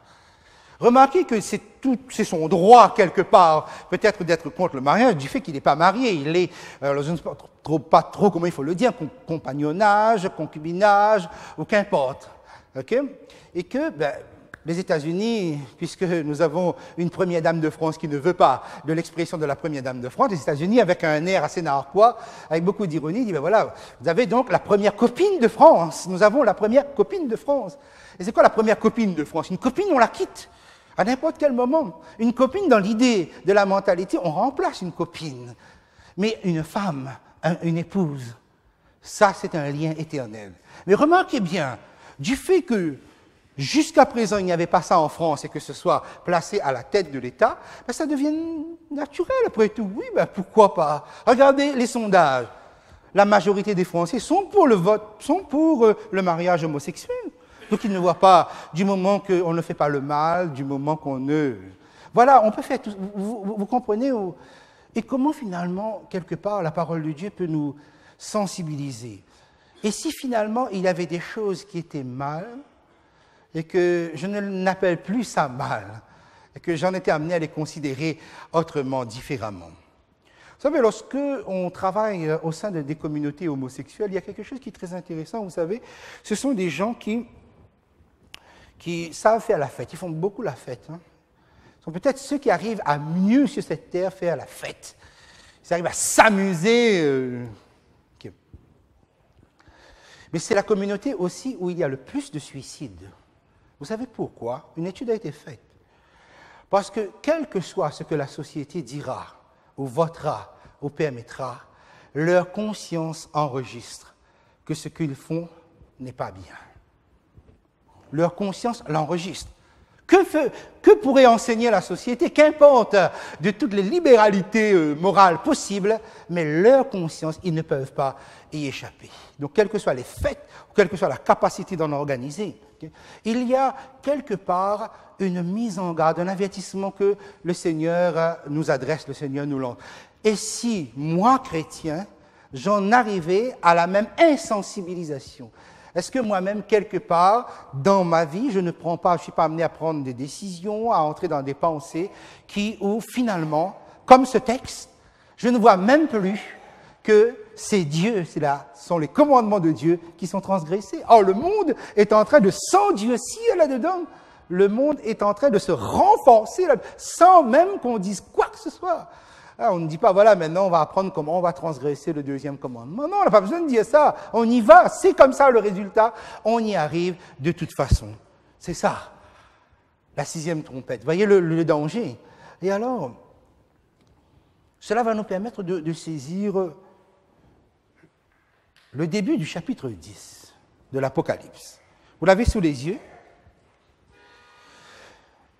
Speaker 1: Remarquez que c'est son droit, quelque part, peut-être d'être contre le mariage, du fait qu'il n'est pas marié. Il est, je ne sais pas trop comment il faut le dire, compagnonnage, concubinage, ou qu'importe. Okay? Et que les États-Unis, puisque nous avons une première dame de France qui ne veut pas de l'expression de la première dame de France, les États-Unis, avec un air assez narquois, avec beaucoup d'ironie, disent, ben voilà, vous avez donc la première copine de France. Nous avons la première copine de France. Et c'est quoi la première copine de France? Une copine, on la quitte. À n'importe quel moment. Une copine, dans l'idée de la mentalité, on remplace une copine. Mais une femme, une épouse, ça, c'est un lien éternel. Mais remarquez bien, du fait que jusqu'à présent, il n'y avait pas ça en France et que ce soit placé à la tête de l'État, ben, ça devient naturel après tout. Oui, ben, pourquoi pas? Regardez les sondages. La majorité des Français sont pour le vote, sont pour le mariage homosexuel. Donc, ils ne voient pas, du moment qu'on ne fait pas le mal, du moment qu'on ne... Voilà, on peut faire tout... Vous comprenez? Et comment, finalement, quelque part, la parole de Dieu peut nous sensibiliser? Et si, finalement, il y avait des choses qui étaient mal, et que je ne n'appelle plus ça mal, et que j'en étais amené à les considérer autrement, différemment. Vous savez, lorsque on travaille au sein des communautés homosexuelles, il y a quelque chose qui est très intéressant, vous savez, ce sont des gens qui savent faire la fête, ils font beaucoup la fête. Hein. Ce sont peut-être ceux qui arrivent à mieux sur cette terre faire la fête. Ils arrivent à s'amuser. Okay. Mais c'est la communauté aussi où il y a le plus de suicides. Vous savez pourquoi? Une étude a été faite. Parce que quel que soit ce que la société dira, ou votera, ou permettra, leur conscience enregistre que ce qu'ils font n'est pas bien. Leur conscience l'enregistre. Que pourrait enseigner la société? Qu'importe de toutes les libéralités morales possibles, mais leur conscience, ils ne peuvent pas y échapper. Donc, quelles que soient les fêtes, ou quelle que soit la capacité d'en organiser, il y a quelque part une mise en garde, un avertissement que le Seigneur nous adresse, le Seigneur nous lance. Et si, moi, chrétien, j'en arrivais à la même insensibilisation, est-ce que moi-même, quelque part, dans ma vie, je ne suis pas amené à prendre des décisions, à entrer dans des pensées où finalement, comme ce texte, je ne vois même plus que c'est Dieu, sont les commandements de Dieu qui sont transgressés. Or, le monde est en train de s'endieucir là-dedans. Le monde est en train de se renforcer là, sans même qu'on dise quoi que ce soit. On ne dit pas, voilà, maintenant on va apprendre comment on va transgresser le deuxième commandement. Non, on n'a pas besoin de dire ça. On y va, c'est comme ça le résultat. On y arrive de toute façon. C'est ça, la 6e trompette. Voyez le danger. Et alors, cela va nous permettre de saisir le début du chapitre 10 de l'Apocalypse. Vous l'avez sous les yeux?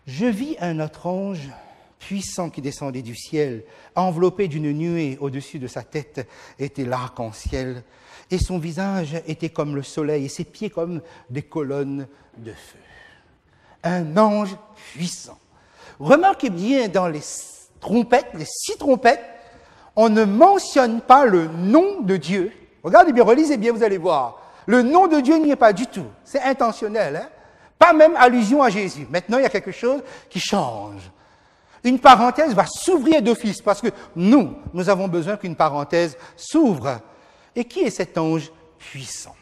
Speaker 1: Je vis un autre ange puissant qui descendait du ciel, enveloppé d'une nuée au-dessus de sa tête était l'arc-en-ciel, et son visage était comme le soleil, et ses pieds comme des colonnes de feu. Un ange puissant. Remarquez bien, dans les trompettes, les 6 trompettes, on ne mentionne pas le nom de Dieu. Regardez bien, relisez bien, vous allez voir. Le nom de Dieu n'y est pas du tout. C'est intentionnel, hein? Pas même allusion à Jésus. Maintenant, il y a quelque chose qui change. Une parenthèse va s'ouvrir d'office parce que nous avons besoin qu'une parenthèse s'ouvre. Et qui est cet ange puissant?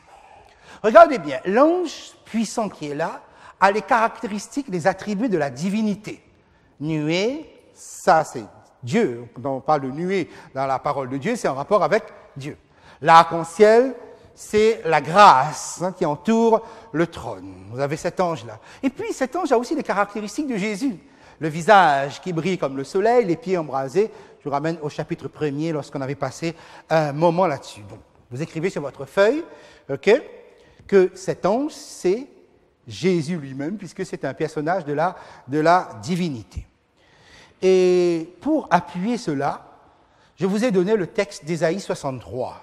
Speaker 1: Regardez bien, l'ange puissant qui est là a les caractéristiques, les attributs de la divinité. Nuée, ça c'est Dieu. Quand on parle de nuée dans la parole de Dieu, c'est en rapport avec Dieu. L'arc-en-ciel, c'est la grâce qui entoure le trône. Vous avez cet ange-là. Et puis cet ange a aussi les caractéristiques de Jésus. Le visage qui brille comme le soleil, les pieds embrasés. Je vous ramène au chapitre 1er lorsqu'on avait passé un moment là-dessus. Bon, vous écrivez sur votre feuille que cet ange, c'est Jésus lui-même, puisque c'est un personnage de la divinité. Et pour appuyer cela, je vous ai donné le texte d'Ésaïe 63.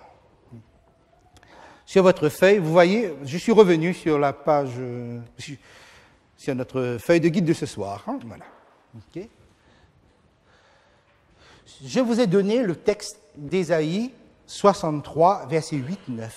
Speaker 1: Sur votre feuille, vous voyez, je suis revenu sur la page, sur notre feuille de guide de ce soir. Hein, voilà. Okay. Je vous ai donné le texte d'Ésaïe 63, versets 8-9,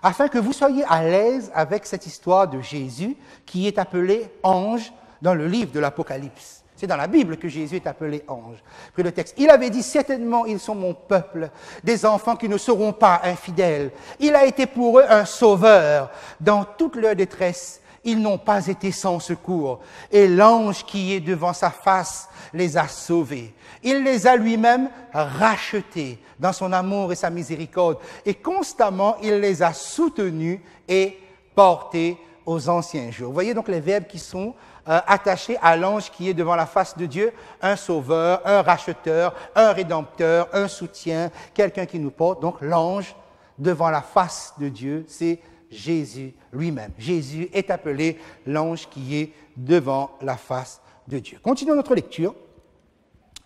Speaker 1: afin que vous soyez à l'aise avec cette histoire de Jésus qui est appelé ange dans le livre de l'Apocalypse. C'est dans la Bible que Jésus est appelé ange. Puis le texte, il avait dit, certainement, ils sont mon peuple, des enfants qui ne seront pas infidèles. Il a été pour eux un sauveur. Dans toute leur détresse, ils n'ont pas été sans secours. Et l'ange qui est devant sa face les a sauvés. Il les a lui-même rachetés dans son amour et sa miséricorde. Et constamment, il les a soutenus et portés aux anciens jours. Vous voyez donc les verbes qui sont attachés à l'ange qui est devant la face de Dieu, un sauveur, un racheteur, un rédempteur, un soutien, quelqu'un qui nous porte. Donc l'ange devant la face de Dieu, c'est Jésus lui-même. Jésus est appelé l'ange qui est devant la face de Dieu. Continuons notre lecture.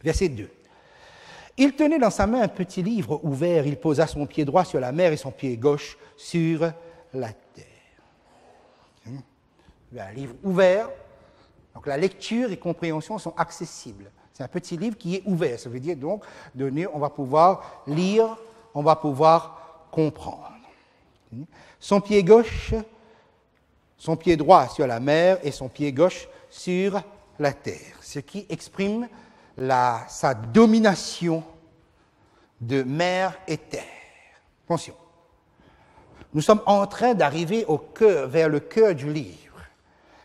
Speaker 1: Verset 2. Il tenait dans sa main un petit livre ouvert. Il posa son pied droit sur la mer et son pied gauche sur la terre. Un livre ouvert. Donc la lecture et compréhension sont accessibles. C'est un petit livre qui est ouvert. Ça veut dire donc, on va pouvoir lire, on va pouvoir comprendre. Son pied gauche, son pied droit sur la mer et son pied gauche sur la terre. Ce qui exprime sa domination de mer et terre. Attention. Nous sommes en train d'arriver vers le cœur du livre.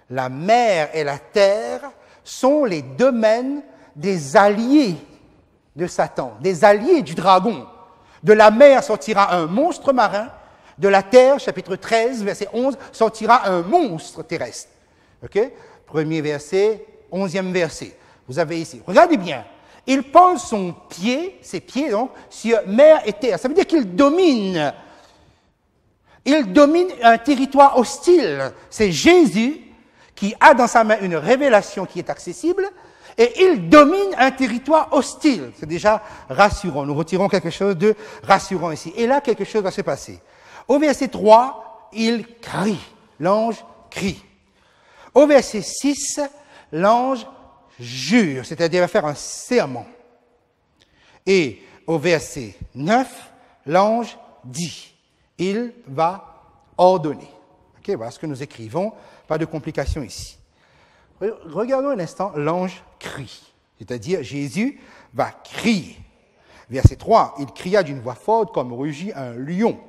Speaker 1: La mer et la terre sont les domaines des alliés de Satan, des alliés du dragon. De la mer sortira un monstre marin, de la terre, chapitre 13, verset 11, sortira un monstre terrestre. OK? Premier verset, 11e verset. Vous avez ici. Regardez bien. Il pose ses pieds donc, sur mer et terre. Ça veut dire qu'il domine. Il domine un territoire hostile. C'est Jésus qui a dans sa main une révélation qui est accessible et il domine un territoire hostile. C'est déjà rassurant. Nous retirons quelque chose de rassurant ici. Et là, quelque chose va se passer. Au verset 3, il crie. L'ange crie. Au verset 6, l'ange jure, c'est-à-dire va faire un serment. Et au verset 9, l'ange dit. Il va ordonner. Okay, voilà ce que nous écrivons. Pas de complications ici. Regardons un instant, l'ange crie. C'est-à-dire, Jésus va crier. Verset 3, il cria d'une voix forte comme rugit un lion.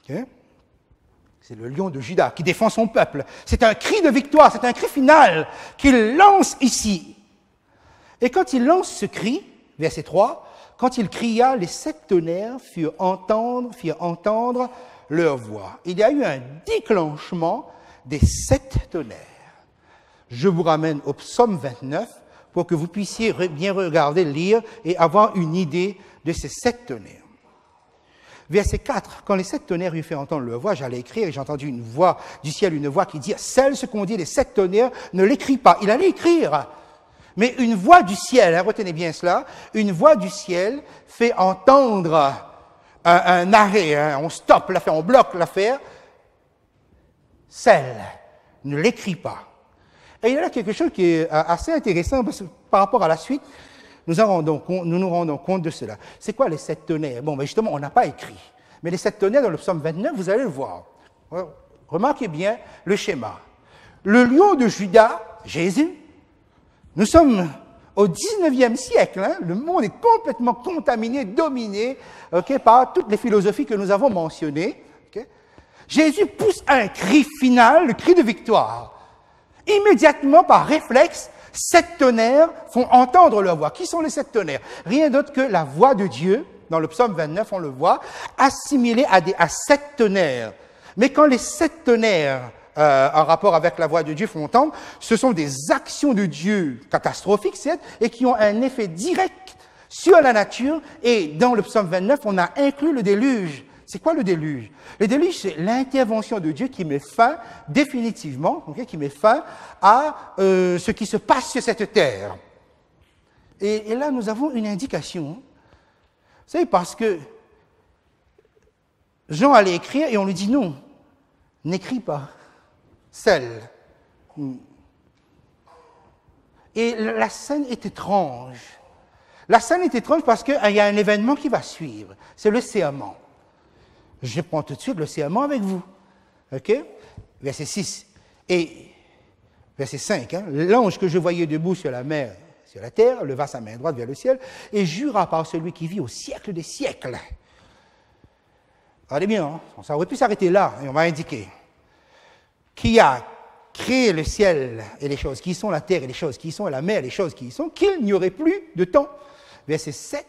Speaker 1: Okay? C'est le lion de Juda qui défend son peuple. C'est un cri de victoire, c'est un cri final qu'il lance ici. Et quand il lance ce cri, verset 3, quand il cria, les 7 tonnerres firent entendre leur voix. Il y a eu un déclenchement des 7 tonnerres. Je vous ramène au psaume 29 pour que vous puissiez bien regarder, lire et avoir une idée de ces 7 tonnerres. Verset 4, quand les 7 tonnerres eurent fait entendre leur voix, j'allais écrire et j'ai entendu une voix du ciel, une voix qui dit « Celle ce qu'on dit les 7 tonnerres, ne l'écrit pas. » Il allait écrire. Mais une voix du ciel, retenez bien cela, une voix du ciel fait entendre un arrêt, on stoppe l'affaire, on bloque l'affaire. Celle, ne l'écrit pas. Et il y a là quelque chose qui est assez intéressant parce que par rapport à la suite, nous nous rendons compte de cela. C'est quoi les 7 tonnerres? Bon, ben justement, on n'a pas écrit. Mais les 7 tonnerres dans le psaume 29, vous allez le voir. Remarquez bien le schéma. Le lion de Juda, Jésus, nous sommes au 19e siècle. Hein, le monde est complètement contaminé, dominé par toutes les philosophies que nous avons mentionnées. Jésus pousse un cri final, le cri de victoire. Immédiatement, par réflexe, 7 tonnerres font entendre leur voix. Qui sont les 7 tonnerres? Rien d'autre que la voix de Dieu, dans le psaume 29, on le voit, assimilée à 7 tonnerres. Mais quand les 7 tonnerres, en rapport avec la voix de Dieu, font entendre, ce sont des actions de Dieu catastrophiques, certes, et qui ont un effet direct sur la nature. Et dans le psaume 29, on a inclus le déluge. C'est quoi le déluge? Le déluge, c'est l'intervention de Dieu qui met fin définitivement, qui met fin à ce qui se passe sur cette terre. Et là, nous avons une indication. C'est parce que Jean allait écrire et on lui dit non, n'écris pas, celle. Et la scène est étrange. La scène est étrange parce qu'il y a un événement qui va suivre. C'est le serment. Je prends tout de suite le serment avec vous. OK? Verset 6. Et verset 5. L'ange que je voyais debout sur la mer, sur la terre, leva sa main droite vers le ciel et jura par celui qui vit au siècle des siècles. Regardez bien, ça aurait pu s'arrêter là et on va indiquer. Qui a créé le ciel et les choses qui y sont, la terre et les choses qui y sont, et la mer et les choses qui y sont, qu'il n'y aurait plus de temps. Verset 7.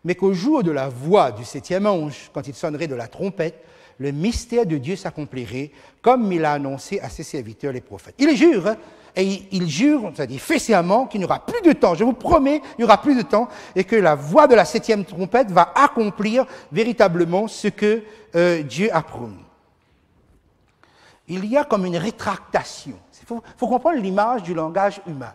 Speaker 1: Mais qu'au jour de la voix du 7e ange, quand il sonnerait de la trompette, le mystère de Dieu s'accomplirait, comme il a annoncé à ses serviteurs les prophètes. Il jure, et il jure, c'est-à-dire il fait serment qu'il n'y aura plus de temps, je vous promets, il n'y aura plus de temps, et que la voix de la 7e trompette va accomplir véritablement ce que Dieu a promis. Il y a comme une rétractation. Il faut comprendre l'image du langage humain.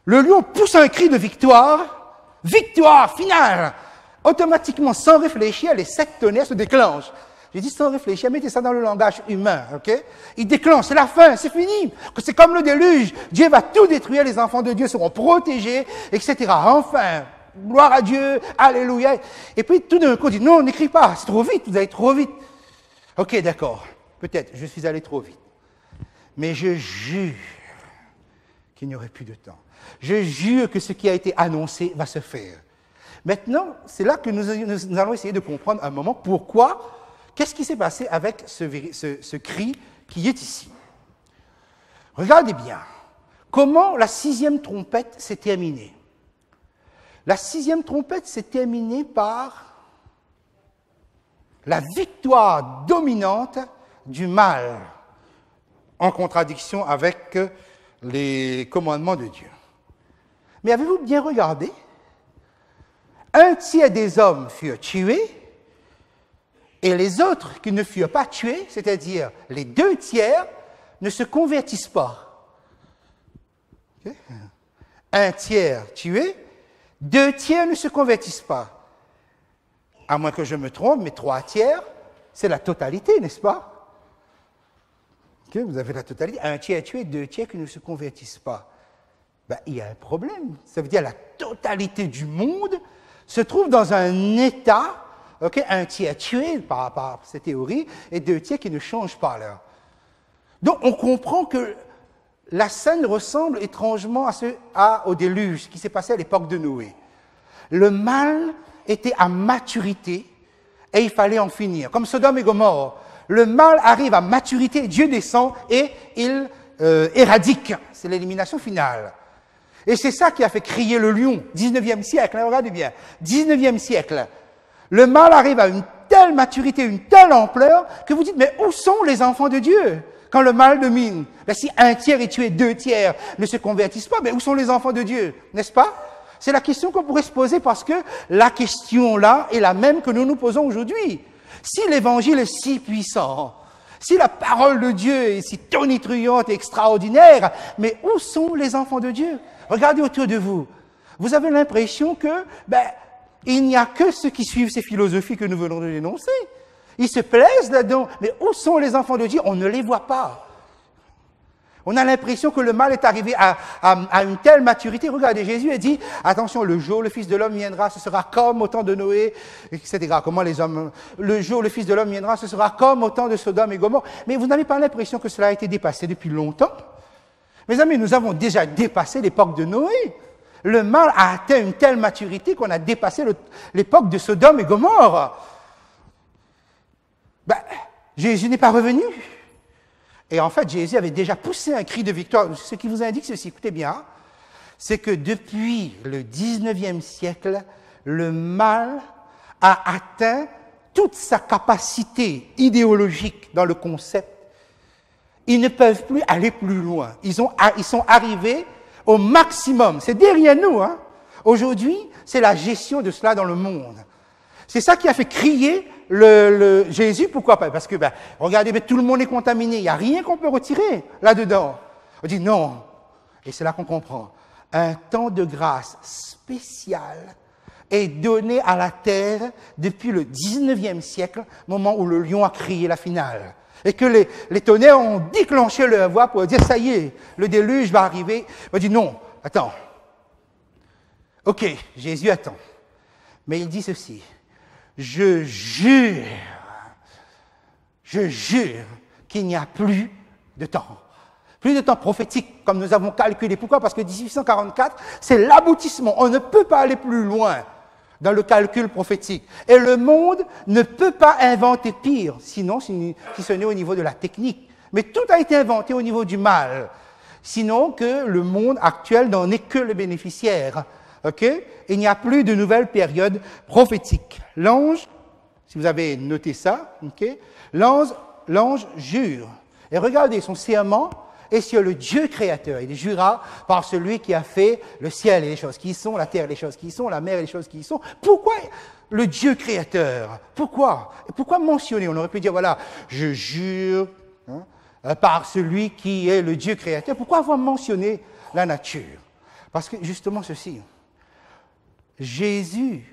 Speaker 1: Le lion pousse un cri de victoire, victoire finale. Automatiquement, sans réfléchir, les 7 tonnerres se déclenchent. J'ai dit sans réfléchir, mettez ça dans le langage humain, ok? Il déclenche, c'est la fin, c'est fini. C'est comme le déluge. Dieu va tout détruire, les enfants de Dieu seront protégés, etc. Enfin, gloire à Dieu, alléluia. Et puis tout d'un coup, on dit non, n'écris pas, c'est trop vite, vous allez trop vite. Ok, d'accord, peut-être, je suis allé trop vite. Mais je jure qu'il n'y aurait plus de temps. Je jure que ce qui a été annoncé va se faire. Maintenant, c'est là que nous allons essayer de comprendre un moment pourquoi, qu'est-ce qui s'est passé avec ce cri qui est ici. Regardez bien, comment la 6e trompette s'est terminée. La 6e trompette s'est terminée par la victoire dominante du mal, en contradiction avec les commandements de Dieu. Mais avez-vous bien regardé? 1/3 des hommes furent tués, et les autres qui ne furent pas tués, c'est-à-dire les 2/3, ne se convertissent pas. Okay? 1/3 tués, 2/3 ne se convertissent pas. À moins que je me trompe, mais 3/3, c'est la totalité, n'est-ce pas? Okay, vous avez la totalité. 1/3 tué, 2/3 qui ne se convertissent pas. Ben, il y a un problème. Ça veut dire la totalité du monde se trouve dans un état, 1/3 tué par cette théorie, et 2/3 qui ne changent pas là. Donc on comprend que la scène ressemble étrangement au déluge qui s'est passé à l'époque de Noé. Le mal était à maturité et il fallait en finir. Comme Sodome et Gomorrhe, le mal arrive à maturité, Dieu descend et il éradique. C'est l'élimination finale. Et c'est ça qui a fait crier le lion, 19e siècle, hein, regardez bien, 19e siècle. Le mal arrive à une telle maturité, une telle ampleur, que vous dites, mais où sont les enfants de Dieu quand le mal domine? Ben, si 1/3 est tué, 2/3 ne se convertissent pas, mais où sont les enfants de Dieu? N'est-ce pas? C'est la question qu'on pourrait se poser parce que la question là est la même que nous nous posons aujourd'hui. Si l'évangile est si puissant, si la parole de Dieu est si tonitruante et extraordinaire, mais où sont les enfants de Dieu? Regardez autour de vous. Vous avez l'impression que, il n'y a que ceux qui suivent ces philosophies que nous venons de dénoncer. Ils se plaisent là-dedans. Mais où sont les enfants de Dieu? On ne les voit pas. On a l'impression que le mal est arrivé à une telle maturité. Regardez, Jésus a dit, attention, le jour où le Fils de l'homme viendra, ce sera comme au temps de Noé, etc. Comment les hommes, le jour où le Fils de l'homme viendra, ce sera comme au temps de Sodome et Gomorrhe. Mais vous n'avez pas l'impression que cela a été dépassé depuis longtemps? Mes amis, nous avons déjà dépassé l'époque de Noé. Le mal a atteint une telle maturité qu'on a dépassé l'époque de Sodome et Gomorrhe. Jésus n'est pas revenu. Et en fait, Jésus avait déjà poussé un cri de victoire. Ce qui vous indique ceci, écoutez bien, c'est que depuis le 19e siècle, le mal a atteint toute sa capacité idéologique dans le concept. Ils ne peuvent plus aller plus loin. Ils sont arrivés au maximum. C'est derrière nous. Hein. Aujourd'hui, c'est la gestion de cela dans le monde. C'est ça qui a fait crier Jésus. Pourquoi pas? Parce que, regardez, mais tout le monde est contaminé. Il n'y a rien qu'on peut retirer là-dedans. On dit non. Et c'est là qu'on comprend. Un temps de grâce spécial est donné à la terre depuis le 19e siècle, moment où le lion a crié la finale. Et que les tonnerres ont déclenché leur voix pour dire, ça y est, le déluge va arriver. On dit, non, attends. Ok, Jésus attend. Mais il dit ceci, je jure qu'il n'y a plus de temps. Plus de temps prophétique, comme nous avons calculé. Pourquoi? Parce que 1844, c'est l'aboutissement. On ne peut pas aller plus loin dans le calcul prophétique. Et le monde ne peut pas inventer pire, sinon, si ce n'est au niveau de la technique. Mais tout a été inventé au niveau du mal. Sinon que le monde actuel n'en est que le bénéficiaire. OK? Il n'y a plus de nouvelle période prophétique. L'ange, si vous avez noté ça, OK? L'ange jure. Et regardez, son serment est sur le Dieu créateur. Il jura par celui qui a fait le ciel et les choses qui y sont, la terre et les choses qui y sont, la mer et les choses qui y sont. Pourquoi le Dieu créateur? Pourquoi? Et pourquoi mentionner? On aurait pu dire, voilà, je jure par celui qui est le Dieu créateur. Pourquoi avoir mentionné la nature? Parce que justement ceci, Jésus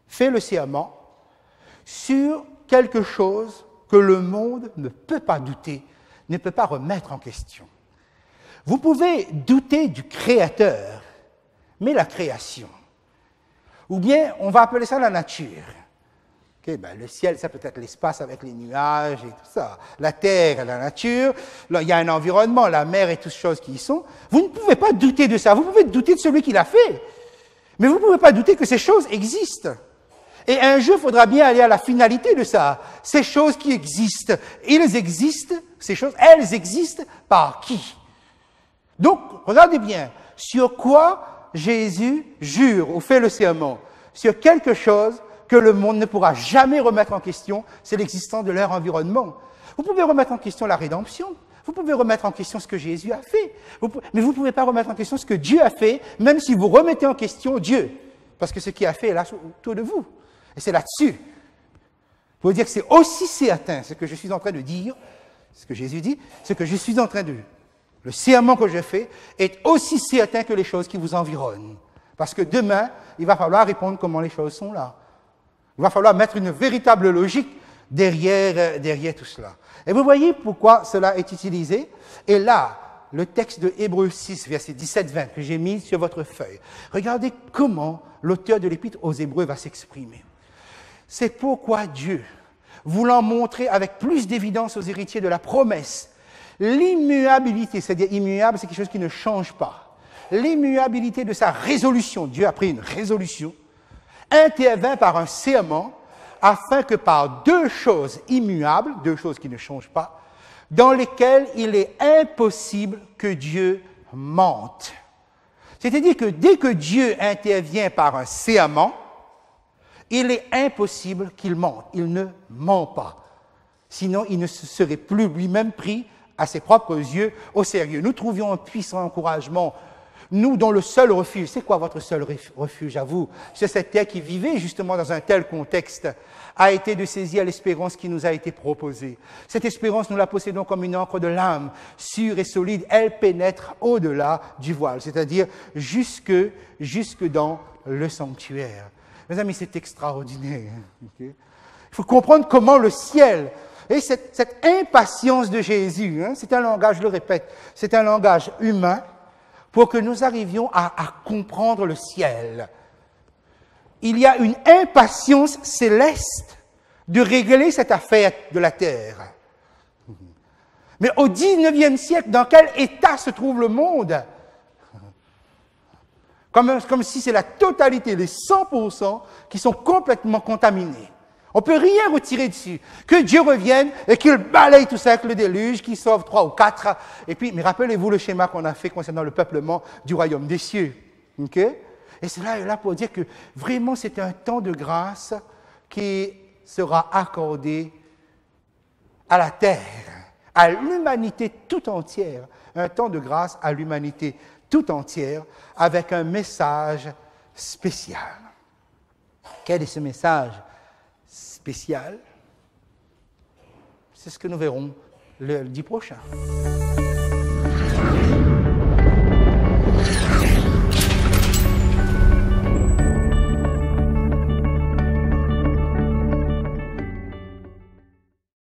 Speaker 1: fait le serment sur quelque chose que le monde ne peut pas douter, ne peut pas remettre en question. Vous pouvez douter du Créateur, mais la création, ou bien on va appeler ça la nature. Okay, ben, le ciel, ça peut être l'espace avec les nuages et tout ça. La terre, la nature, là, il y a un environnement, la mer et toutes ces choses qui y sont. Vous ne pouvez pas douter de ça. Vous pouvez douter de celui qui l'a fait. Mais vous ne pouvez pas douter que ces choses existent. Et un jour, il faudra bien aller à la finalité de ça. Ces choses qui existent, elles existent, ces choses, elles existent par qui? Donc, regardez bien, sur quoi Jésus jure ou fait le serment? Sur quelque chose que le monde ne pourra jamais remettre en question, c'est l'existence de leur environnement. Vous pouvez remettre en question la rédemption, vous pouvez remettre en question ce que Jésus a fait, mais vous ne pouvez pas remettre en question ce que Dieu a fait, même si vous remettez en question Dieu, parce que ce qu'il a fait est là autour de vous. Et c'est là-dessus. Pour dire que c'est aussi certain ce que je suis en train de dire, ce que Jésus dit, ce que je suis en train de... Le serment que je fais est aussi certain que les choses qui vous environnent. Parce que demain, il va falloir répondre comment les choses sont là. Il va falloir mettre une véritable logique derrière tout cela. Et vous voyez pourquoi cela est utilisé. Et là, le texte de Hébreux 6, verset 17-20, que j'ai mis sur votre feuille. Regardez comment l'auteur de l'Épître aux Hébreux va s'exprimer. C'est pourquoi Dieu, voulant montrer avec plus d'évidence aux héritiers de la promesse, l'immuabilité, c'est-à-dire immuable, c'est quelque chose qui ne change pas, l'immuabilité de sa résolution, Dieu a pris une résolution, intervint par un serment, afin que par deux choses immuables, deux choses qui ne changent pas, dans lesquelles il est impossible que Dieu mente. C'est-à-dire que dès que Dieu intervient par un serment, il est impossible qu'il mente. Il ne ment pas. Sinon, il ne se serait plus lui-même pris à ses propres yeux au sérieux. Nous trouvions un puissant encouragement. Nous, dont le seul refuge, c'est quoi votre seul refuge à vous? C'est cette terre qui vivait justement dans un tel contexte, a été de saisir l'espérance qui nous a été proposée. Cette espérance, nous la possédons comme une encre de l'âme, sûre et solide. Elle pénètre au-delà du voile, c'est-à-dire jusque dans le sanctuaire. Mes amis, c'est extraordinaire. Okay? Il faut comprendre comment le ciel, et cette impatience de Jésus, c'est un langage, je le répète, c'est un langage humain pour que nous arrivions à comprendre le ciel. Il y a une impatience céleste de régler cette affaire de la terre. Mais au 19e siècle, dans quel état se trouve le monde? Comme si c'est la totalité, les 100% qui sont complètement contaminés. On ne peut rien retirer dessus. Que Dieu revienne et qu'il balaye tout ça avec le déluge, qu'il sauve 3 ou 4. Et puis, mais rappelez-vous le schéma qu'on a fait concernant le peuplement du royaume des cieux. Okay? Et cela est là pour dire que vraiment c'est un temps de grâce qui sera accordé à la terre, à l'humanité tout entière. Un temps de grâce à l'humanité tout entière avec un message spécial. Quel est ce message spécial? C'est ce que nous verrons le lundi prochain.